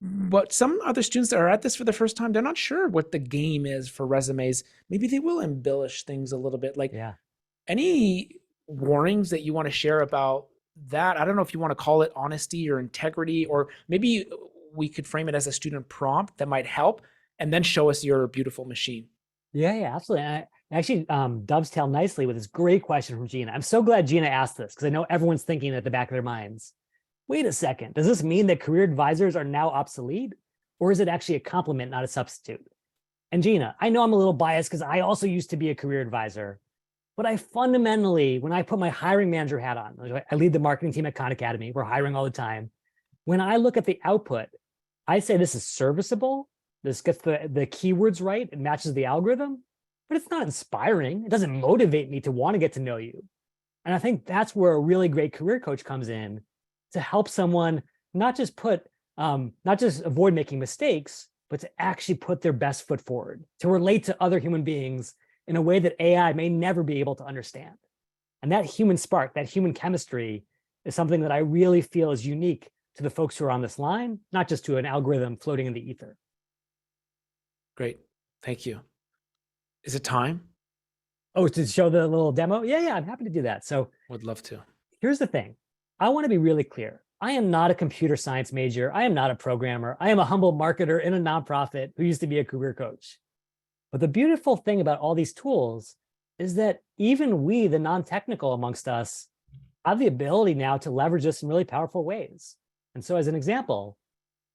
But some other students that are at this for the first time, they're not sure what the game is for resumes. Maybe they will embellish things a little bit. Like, any warnings that you want to share about that? I don't know if you want to call it honesty or integrity, or maybe we could frame it as a student prompt that might help, and then show us your beautiful machine. Yeah, absolutely. And I actually dovetail nicely with this great question from Gina. I'm so glad Gina asked this, because I know everyone's thinking at the back of their minds, wait a second, does this mean that career advisors are now obsolete? Or is it actually a complement, not a substitute? And Gina, I know I'm a little biased because I also used to be a career advisor, but I fundamentally, when I put my hiring manager hat on, I lead the marketing team at Khan Academy, we're hiring all the time. When I look at the output, I say this is serviceable, this gets the keywords right, it matches the algorithm, but it's not inspiring. It doesn't motivate me to want to get to know you. And I think that's where a really great career coach comes in, to help someone not just not just avoid making mistakes, but to actually put their best foot forward, to relate to other human beings in a way that AI may never be able to understand. And that human spark, that human chemistry is something that I really feel is unique to the folks who are on this line, not just to an algorithm floating in the ether. Great. Thank you. Is it time? Oh, to show the little demo? Yeah, I'm happy to do that. So Would love to. here's the thing. I want to be really clear. I am not a computer science major. I am not a programmer. I am a humble marketer in a nonprofit who used to be a career coach. But the beautiful thing about all these tools is that even we, the non-technical amongst us, have the ability now to leverage this in really powerful ways. And so as an example,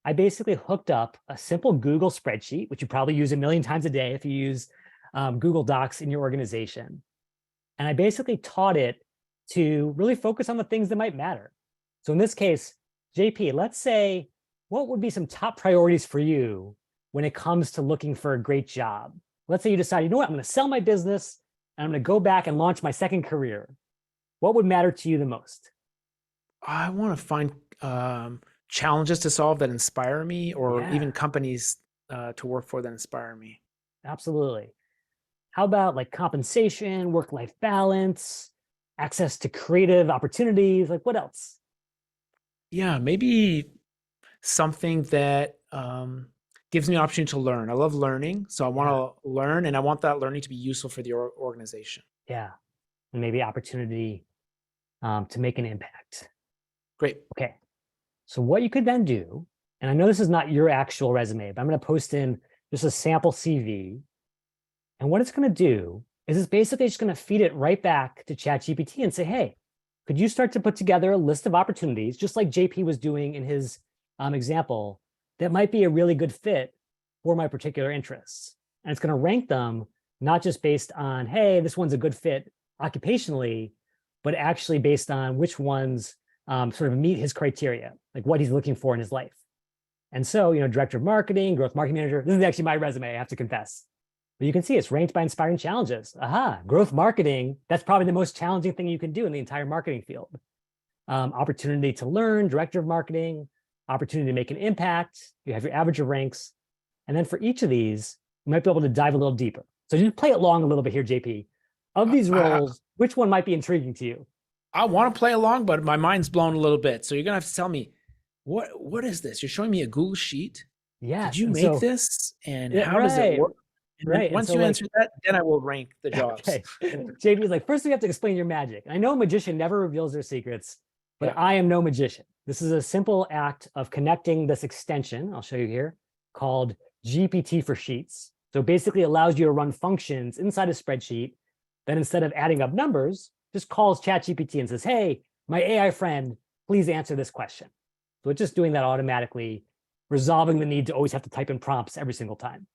I basically hooked up a simple Google spreadsheet, which you probably use a million times a day if you use Google Docs in your organization. And I basically taught it to really focus on the things that might matter. So in this case, JP, let's say, what would be some top priorities for you when it comes to looking for a great job? Let's say you decide, you know what, I'm going to sell my business and I'm going to go back and launch my second career. What would matter to you the most? I want to find challenges to solve that inspire me, or even companies to work for that inspire me. Absolutely. How about like compensation, work-life balance, access to creative opportunities? Like what else? Yeah, maybe something that gives me an opportunity to learn. I love learning, so I want to learn, and I want that learning to be useful for the organization. Yeah, and maybe opportunity to make an impact. Great. Okay, so what you could then do, and I know this is not your actual resume, but I'm going to post in just a sample CV. And what it's going to do is it's basically just going to feed it right back to ChatGPT and say, hey, could you start to put together a list of opportunities, just like JP was doing in his example, that might be a really good fit for my particular interests? And it's going to rank them, not just based on, hey, this one's a good fit occupationally, but actually based on which ones sort of meet his criteria, like what he's looking for in his life. And so, director of marketing, growth marketing manager, this is actually my resume, I have to confess. But you can see it's ranked by inspiring challenges. Aha, growth marketing, that's probably the most challenging thing you can do in the entire marketing field. Opportunity to learn, director of marketing, opportunity to make an impact, you have your average of ranks. And then for each of these, you might be able to dive a little deeper. So just play it along a little bit here, JP. Of these roles, which one might be intriguing to you? I want to play along, but my mind's blown a little bit. So you're going to have to tell me, what is this? You're showing me a Google sheet? Yes. Did you make this? And how does it work? And then once you answer that, then I will rank the jobs. Okay. JP is like, first we have to explain your magic. I know a magician never reveals their secrets, but I am no magician. This is a simple act of connecting this extension, I'll show you here, called GPT for Sheets. So basically allows you to run functions inside a spreadsheet that instead of adding up numbers, just calls ChatGPT and says, hey, my AI friend, please answer this question. So it's just doing that automatically, resolving the need to always have to type in prompts every single time.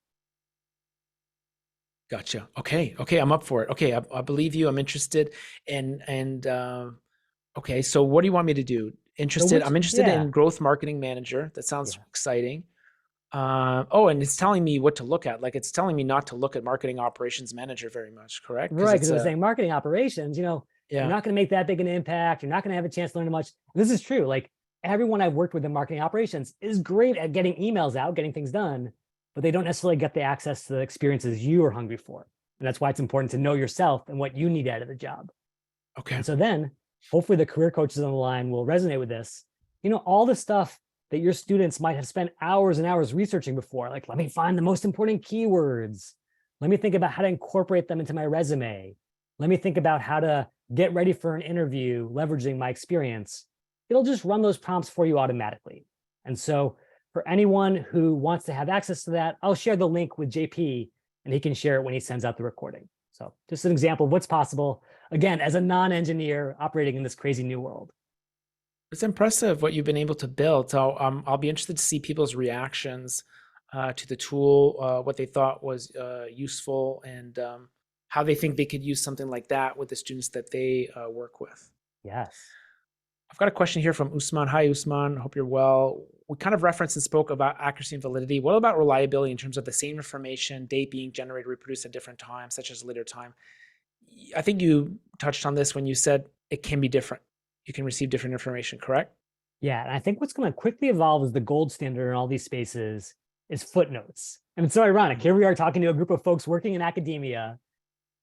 Gotcha. Okay. I'm up for it. Okay. I believe you. I'm interested. Okay. So what do you want me to do? Interested. I'm interested in growth marketing manager. That sounds exciting. And it's telling me what to look at. Like it's telling me not to look at marketing operations manager very much, correct? Right. Because it was saying marketing operations, you're not going to make that big an impact. You're not going to have a chance to learn much. This is true. Like everyone I've worked with in marketing operations is great at getting emails out, getting things done, but they don't necessarily get the access to the experiences you are hungry for. And that's why it's important to know yourself and what you need out of the job. Okay. And so then hopefully the career coaches on the line will resonate with this. All the stuff that your students might have spent hours and hours researching before, like, let me find the most important keywords. Let me think about how to incorporate them into my resume. Let me think about how to get ready for an interview, leveraging my experience. It'll just run those prompts for you automatically. And so for anyone who wants to have access to that, I'll share the link with JP and he can share it when he sends out the recording. So just an example of what's possible, again, as a non-engineer operating in this crazy new world. It's impressive what you've been able to build. So I'll be interested to see people's reactions to the tool, what they thought was useful, and how they think they could use something like that with the students that they work with. Yes. I've got a question here from Usman. Hi, Usman. Hope you're well. We kind of referenced and spoke about accuracy and validity. What about reliability in terms of the same information, date being generated, reproduced at different times, such as later time? I think you touched on this when you said it can be different. You can receive different information, correct? Yeah, and I think what's going to quickly evolve as the gold standard in all these spaces is footnotes. And it's so ironic. Here we are talking to a group of folks working in academia.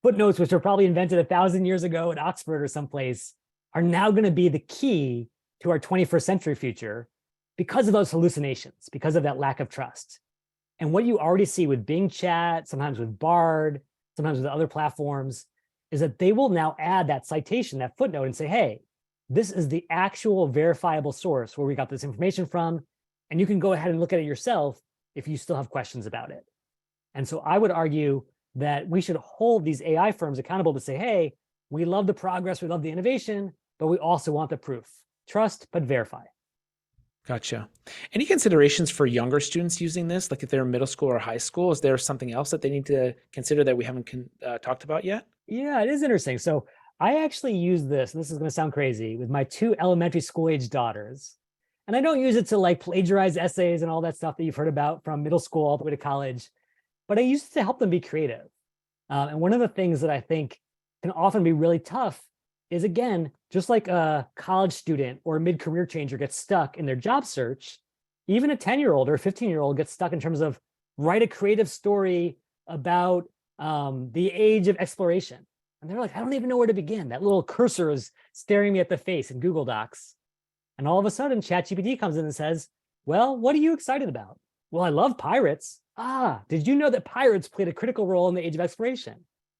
Footnotes, which were probably invented 1,000 years ago at Oxford or someplace, are now going to be the key to our 21st century future because of those hallucinations, because of that lack of trust. And what you already see with Bing Chat, sometimes with Bard, sometimes with other platforms, is that they will now add that citation, that footnote, and say, hey, this is the actual verifiable source where we got this information from, and you can go ahead and look at it yourself if you still have questions about it. And so I would argue that we should hold these AI firms accountable to say, hey, we love the progress, we love the innovation, but we also want the proof. Trust, but verify. Gotcha. Any considerations for younger students using this? Like if they're in middle school or high school, is there something else that they need to consider that we haven't talked about yet? Yeah, it is interesting. So I actually use this, and this is going to sound crazy, with my 2 elementary school age daughters. And I don't use it to like plagiarize essays and all that stuff that you've heard about from middle school all the way to college, but I use it to help them be creative. And one of the things that I think can often be really tough is, again, just like a college student or a mid-career changer gets stuck in their job search, even a 10-year-old or a 15-year-old gets stuck in terms of write a creative story about the age of exploration. And they're like, I don't even know where to begin. That little cursor is staring me at the face in Google Docs. And all of a sudden, ChatGPT comes in and says, well, what are you excited about? Well, I love pirates. Ah, did you know that pirates played a critical role in the age of exploration?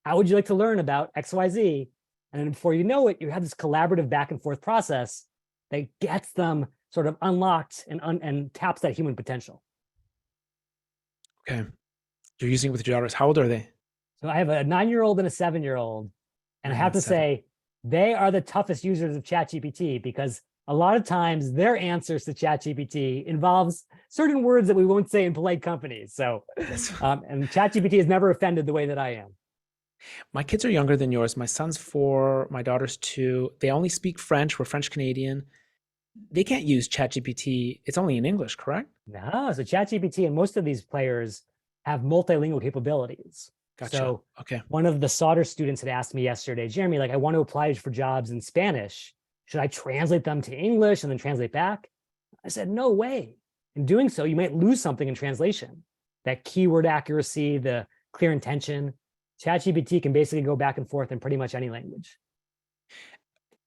How would you like to learn about XYZ? And then before you know it, you have this collaborative back and forth process that gets them sort of unlocked and taps that human potential. Okay. You're using it with your daughters. How old are they? So I have a 9-year-old and a 7-year-old. And I 9 have and to 7. say, they are the toughest users of ChatGPT because a lot of times their answers to ChatGPT involves certain words that we won't say in polite companies. So, and ChatGPT has never offended the way that I am. My kids are younger than yours. My son's 4, my daughter's 2. They only speak French. We're French Canadian. They can't use ChatGPT. It's only in English, correct? No, so ChatGPT and most of these players have multilingual capabilities. Gotcha. So okay. One of the Sauder students had asked me yesterday, Jeremy, like I want to apply for jobs in Spanish. Should I translate them to English and then translate back? I said, no way. In doing so, you might lose something in translation. That keyword accuracy, the clear intention. ChatGPT can basically go back and forth in pretty much any language.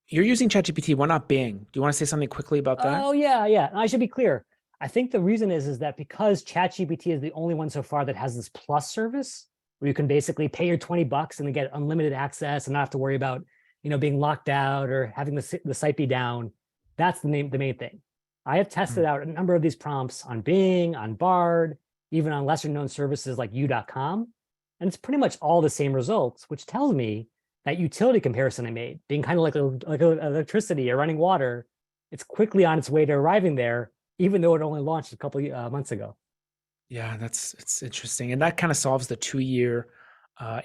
You're using ChatGPT. Why not Bing? Do you want to say something quickly about that? Oh, yeah. And I should be clear. I think the reason is that because ChatGPT is the only one so far that has this plus service, where you can basically pay your $20 and then get unlimited access and not have to worry about, being locked out or having the site be down. That's the main thing. I have tested out a number of these prompts on Bing, on Bard, even on lesser known services like u.com. And it's pretty much all the same results, which tells me that utility comparison I made, being kind of like electricity or running water, it's quickly on its way to arriving there, even though it only launched a couple months ago. Yeah, it's interesting. And that kind of solves the 2-year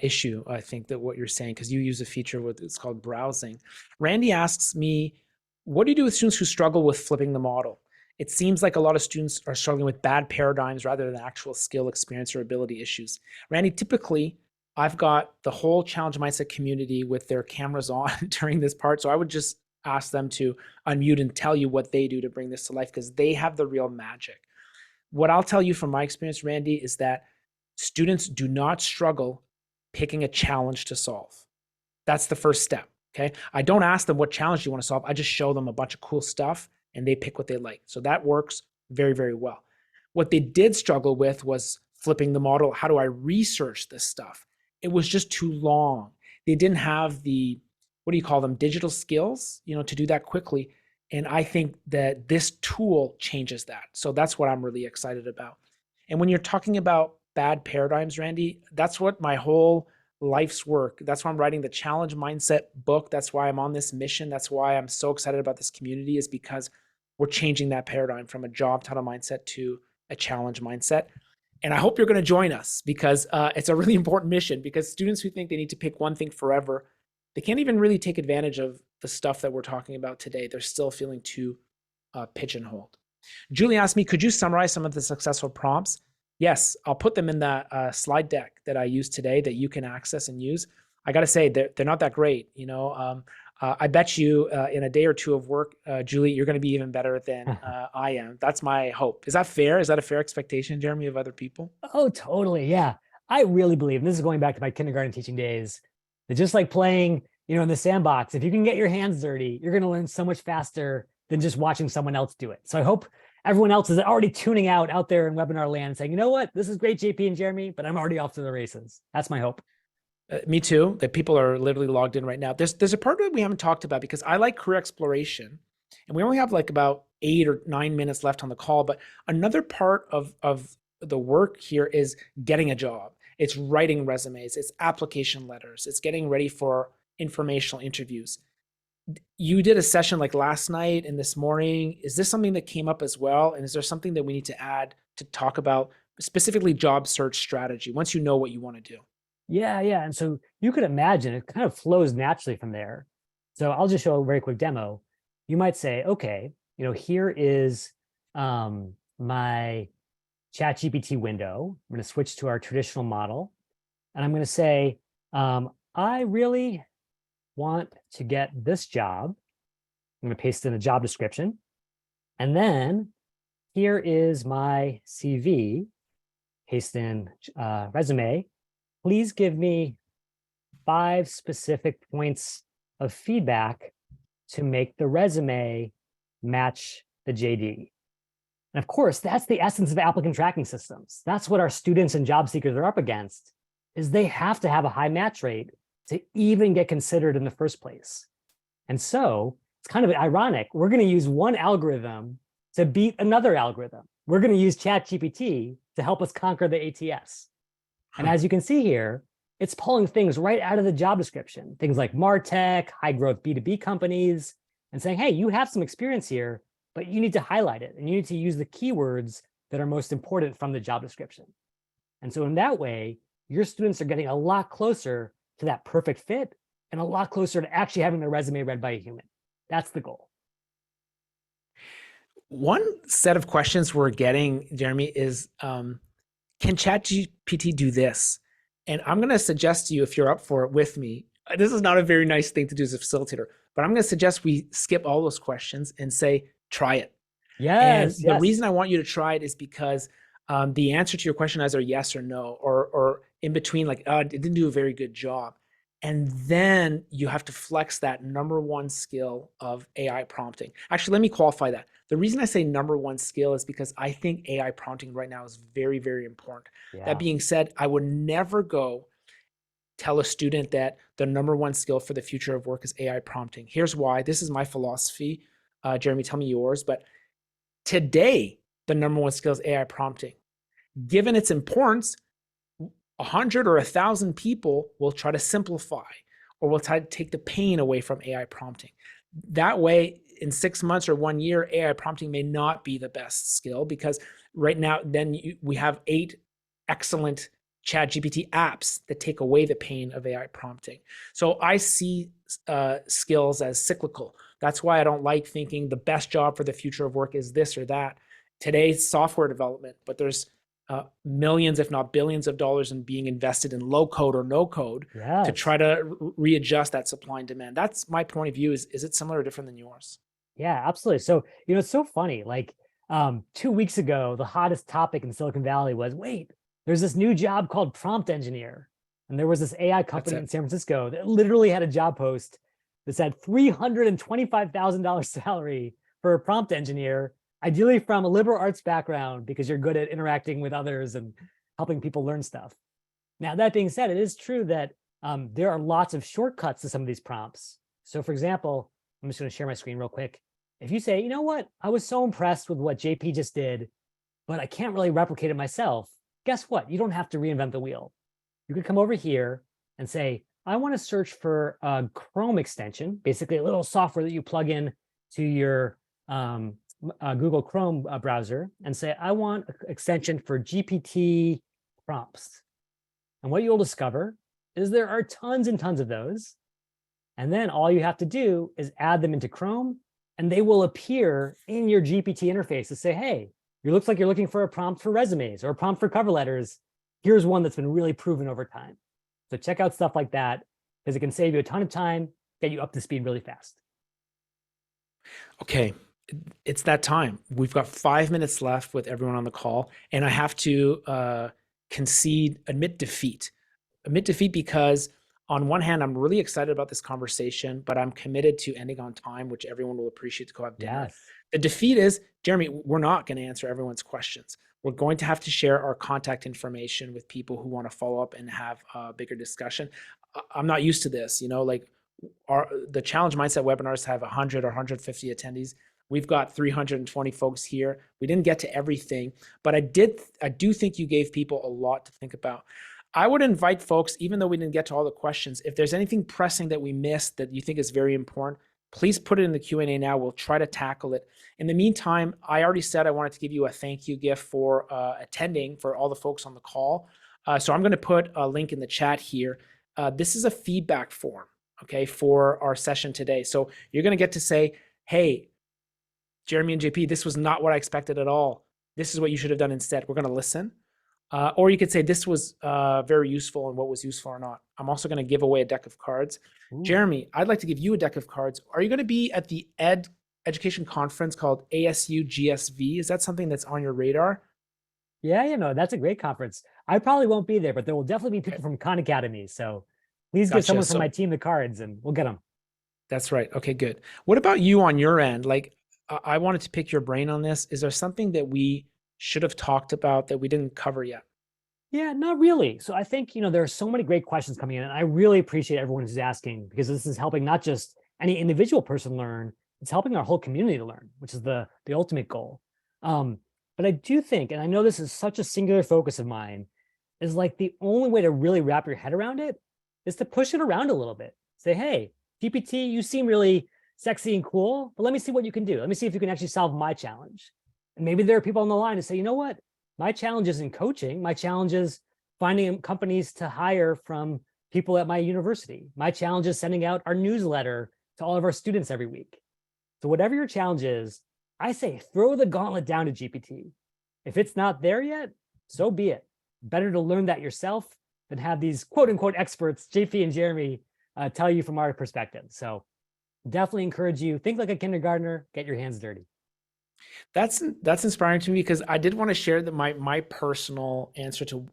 issue, I think, that what you're saying, because you use a feature it's called browsing. Randy asks me, what do you do with students who struggle with flipping the model? It seems like a lot of students are struggling with bad paradigms rather than actual skill, experience, or ability issues. Randy, typically, I've got the whole challenge mindset community with their cameras on during this part. So I would just ask them to unmute and tell you what they do to bring this to life, because they have the real magic. What I'll tell you from my experience, Randy, is that students do not struggle picking a challenge to solve. That's the first step, okay? I don't ask them what challenge you want to solve. I just show them a bunch of cool stuff and they pick what they like. So that works very, very well. What they did struggle with was flipping the model. How do I research this stuff? It was just too long. They didn't have the, what do you call them, digital skills, to do that quickly. And I think that this tool changes that. So that's what I'm really excited about. And when you're talking about bad paradigms, Randy, that's what my whole life's work. That's why I'm writing the challenge mindset book. That's why I'm on this mission. That's why I'm so excited about this community, is because we're changing that paradigm from a job title mindset to a challenge mindset. And I hope you're going to join us, because it's a really important mission, because students who think they need to pick one thing forever, they can't even really take advantage of the stuff that we're talking about today. They're still feeling too pigeonholed. Julie asked me, could you summarize some of the successful prompts? Yes, I'll put them in the slide deck that I used today that you can access and use. I got to say, they're not that great. I bet you in a day or two of work, Julie, you're going to be even better than I am. That's my hope. Is that fair? Is that a fair expectation, Jeremy, of other people? Oh, totally. Yeah. I really believe, and this is going back to my kindergarten teaching days, that just like playing, in the sandbox, if you can get your hands dirty, you're going to learn so much faster than just watching someone else do it. So I hope everyone else is already tuning out there in webinar land saying, you know what, this is great, JP and Jeremy, but I'm already off to the races. That's my hope. Me too. That people are literally logged in right now. There's a part that we haven't talked about because I like career exploration, and we only have like about 8 or 9 minutes left on the call. But another part of the work here is getting a job. It's writing resumes. It's application letters. It's getting ready for informational interviews. You did a session like last night and this morning. Is this something that came up as well? And is there something that we need to add to talk about specifically job search strategy once you know what you want to do? Yeah, yeah. And so you could imagine it kind of flows naturally from there. So I'll just show a very quick demo. You might say, okay, here is my ChatGPT window. I'm going to switch to our traditional model. And I'm going to say, I really want to get this job. I'm going to paste in a job description. And then here is my CV, paste in resume. Please give me 5 specific points of feedback to make the resume match the JD. And of course, that's the essence of applicant tracking systems. That's what our students and job seekers are up against, is they have to have a high match rate to even get considered in the first place. And so it's kind of ironic. We're going to use one algorithm to beat another algorithm. We're going to use ChatGPT to help us conquer the ATS. And as you can see here, it's pulling things right out of the job description, things like MarTech, high growth B2B companies, and saying, hey, you have some experience here, but you need to highlight it and you need to use the keywords that are most important from the job description. And so in that way, your students are getting a lot closer to that perfect fit and a lot closer to actually having their resume read by a human. That's the goal. One set of questions we're getting, Jeremy, is can ChatGPT do this? And I'm going to suggest to you, if you're up for it with me, this is not a very nice thing to do as a facilitator, but I'm going to suggest we skip all those questions and say, try it. Yes. And the reason I want you to try it is because the answer to your question either yes or no, or in between, like, it didn't do a very good job. And then you have to flex that number one skill of AI prompting. Actually, let me qualify that. The reason I say number one skill is because I think AI prompting right now is very, very important. Yeah. That being said, I would never go tell a student that the number one skill for the future of work is AI prompting. Here's why. This is my philosophy. Jeremy, tell me yours. But today, the number one skill is AI prompting. Given its importance, 100 or 1,000 people will try to simplify or will try to take the pain away from AI prompting. That way, in 6 months or 1 year, AI prompting may not be the best skill because right now, we have 8 excellent ChatGPT apps that take away the pain of AI prompting. So I see skills as cyclical. That's why I don't like thinking the best job for the future of work is this or that. Today's software development, but there's millions, if not billions of dollars in being invested in low code or no code to try to readjust that supply and demand. That's my point of view. Is it similar or different than yours? Yeah, absolutely. So, it's so funny. Like 2 weeks ago, the hottest topic in Silicon Valley was, wait, there's this new job called prompt engineer. And there was this AI company in San Francisco that literally had a job post that said $325,000 salary for a prompt engineer, ideally from a liberal arts background, because you're good at interacting with others and helping people learn stuff. Now, that being said, it is true that there are lots of shortcuts to some of these prompts. So for example, I'm just going to share my screen real quick. If you say, you know what, I was so impressed with what JP just did, but I can't really replicate it myself. Guess what? You don't have to reinvent the wheel. You could come over here and say, I want to search for a Chrome extension, basically a little software that you plug in to your Google Chrome browser, and say, I want an extension for GPT prompts. And what you'll discover is there are tons and tons of those. And then all you have to do is add them into Chrome, and they will appear in your GPT interface to say, hey, it looks like you're looking for a prompt for resumes or a prompt for cover letters. Here's one that's been really proven over time. So check out stuff like that because it can save you a ton of time get you up to speed really fast. Okay, it's that time. We've got 5 minutes left with everyone on the call, and I have to admit defeat. Admit defeat because on one hand, I'm really excited about this conversation, but I'm committed to ending on time, which everyone will appreciate to go have dinner. Yes. The defeat is, Jeremy, we're not going to answer everyone's questions. We're going to have to share our contact information with people who want to follow up and have a bigger discussion. I'm not used to this, like the challenge mindset webinars have 100 or 150 attendees. We've got 320 folks here. We didn't get to everything, but I do think you gave people a lot to think about. I would invite folks, even though we didn't get to all the questions, if there's anything pressing that we missed that you think is very important, please put it in the Q&A now. We'll try to tackle it. In the meantime, I already said I wanted to give you a thank you gift for attending, for all the folks on the call. So I'm going to put a link in the chat here. This is a feedback form, okay, for our session today. So you're going to get to say, hey, Jeremy and JP, this was not what I expected at all. This is what you should have done instead. We're going to listen. Or you could say this was very useful and what was useful or not. I'm also going to give away a deck of cards. Ooh. Jeremy, I'd like to give you a deck of cards. Are you going to be at the education conference called ASU GSV? Is that something that's on your radar? Yeah, that's a great conference. I probably won't be there, but there will definitely be people from Khan Academy. So please give someone from my team the cards and we'll get them. That's right. Okay, good. What about you on your end? Like, I wanted to pick your brain on this. Is there something that we should have talked about that we didn't cover yet? Yeah, not really. So I think, there are so many great questions coming in, and I really appreciate everyone who's asking, because this is helping not just any individual person learn, it's helping our whole community to learn, which is the ultimate goal. But I do think, and I know this is such a singular focus of mine, is like the only way to really wrap your head around it is to push it around a little bit. Say, hey, GPT, you seem really sexy and cool, but let me see what you can do. Let me see if you can actually solve my challenge. And maybe there are people on the line who say, you know what? My challenge isn't coaching. My challenge is finding companies to hire from people at my university. My challenge is sending out our newsletter to all of our students every week. So whatever your challenge is, I say throw the gauntlet down to GPT. If it's not there yet, so be it. Better to learn that yourself than have these quote unquote experts, JP and Jeremy, tell you from our perspective. So definitely encourage you, think like a kindergartner, get your hands dirty. That's inspiring to me, because I did want to share that my personal answer to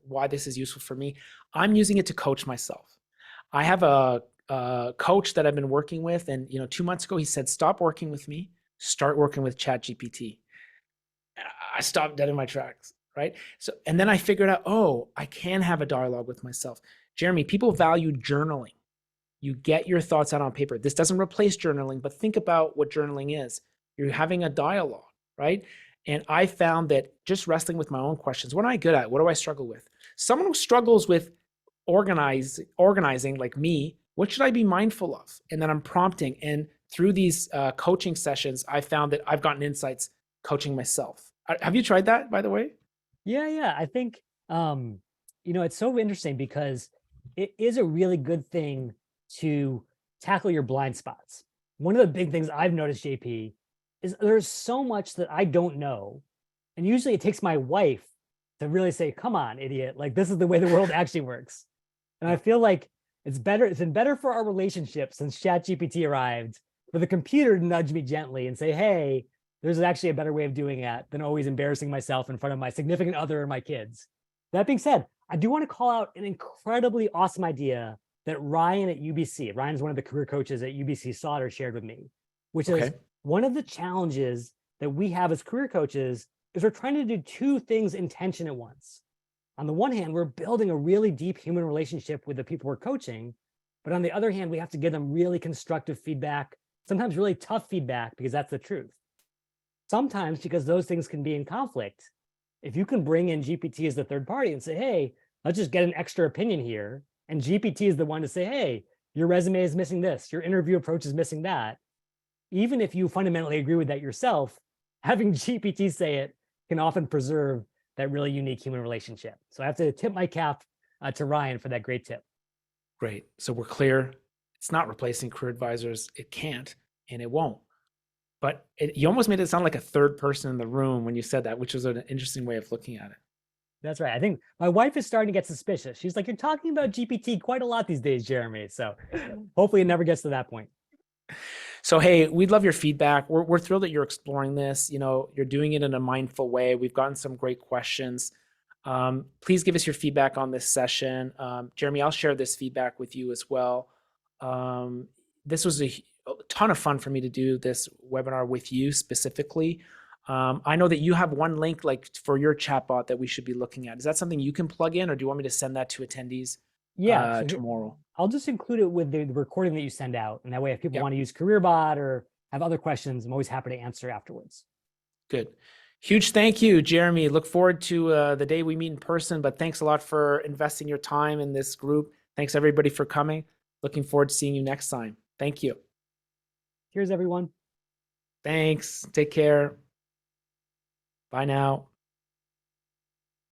why this is useful for me. I'm using it to coach myself. I have a coach that I've been working with, and 2 months ago he said, stop working with me, start working with ChatGPT. I stopped dead in my tracks, right? So, and then I figured out, oh, I can have a dialogue with myself. Jeremy, people value journaling. You get your thoughts out on paper. This doesn't replace journaling, but think about what journaling is. You're having a dialogue, right? And I found that just wrestling with my own questions, what am I good at? What do I struggle with? Someone who struggles with organizing like me, what should I be mindful of? And then I'm prompting. And through these coaching sessions, I found that I've gotten insights coaching myself. Have you tried that, by the way? Yeah. I think, it's so interesting because it is a really good thing to tackle your blind spots. One of the big things I've noticed, JP, is there's so much that I don't know. And usually it takes my wife to really say, come on, idiot. Like, this is the way the world actually works. And I feel like it's been better for our relationship since ChatGPT arrived for the computer to nudge me gently and say, hey, there's actually a better way of doing that than always embarrassing myself in front of my significant other or my kids. That being said, I do want to call out an incredibly awesome idea that Ryan at UBC, Ryan is one of the career coaches at UBC Sauder, shared with me, which is one of the challenges that we have as career coaches is we're trying to do two things in tension at once. On the one hand, we're building a really deep human relationship with the people we're coaching. But on the other hand, we have to give them really constructive feedback, sometimes really tough feedback, because that's the truth. Sometimes, because those things can be in conflict, if you can bring in GPT as the third party and say, hey, let's just get an extra opinion here. And GPT is the one to say, hey, your resume is missing this, your interview approach is missing that. Even if you fundamentally agree with that yourself, having GPT say it can often preserve that really unique human relationship. So I have to tip my cap to Ryan for that great tip. Great. So we're clear. It's not replacing career advisors. It can't, and it won't. But you almost made it sound like a third person in the room when you said that, which was an interesting way of looking at it. That's right. I think my wife is starting to get suspicious. She's like, "You're talking about GPT quite a lot these days, Jeremy." So hopefully it never gets to that point. So, hey, we'd love your feedback. We're thrilled that you're exploring this. You're doing it in a mindful way. We've gotten some great questions. Please give us your feedback on this session. Jeremy, I'll share this feedback with you as well. This was a ton of fun for me to do this webinar with you specifically. I know that you have one link like for your chatbot that we should be looking at. Is that something you can plug in, or do you want me to send that to attendees Yeah. So tomorrow? I'll just include it with the recording that you send out. And that way, if people Yep. want to use CareerBot or have other questions, I'm always happy to answer afterwards. Good. Huge thank you, Jeremy. Look forward to the day we meet in person, but thanks a lot for investing your time in this group. Thanks everybody for coming. Looking forward to seeing you next time. Thank you. Cheers, everyone. Thanks. Take care. Bye now.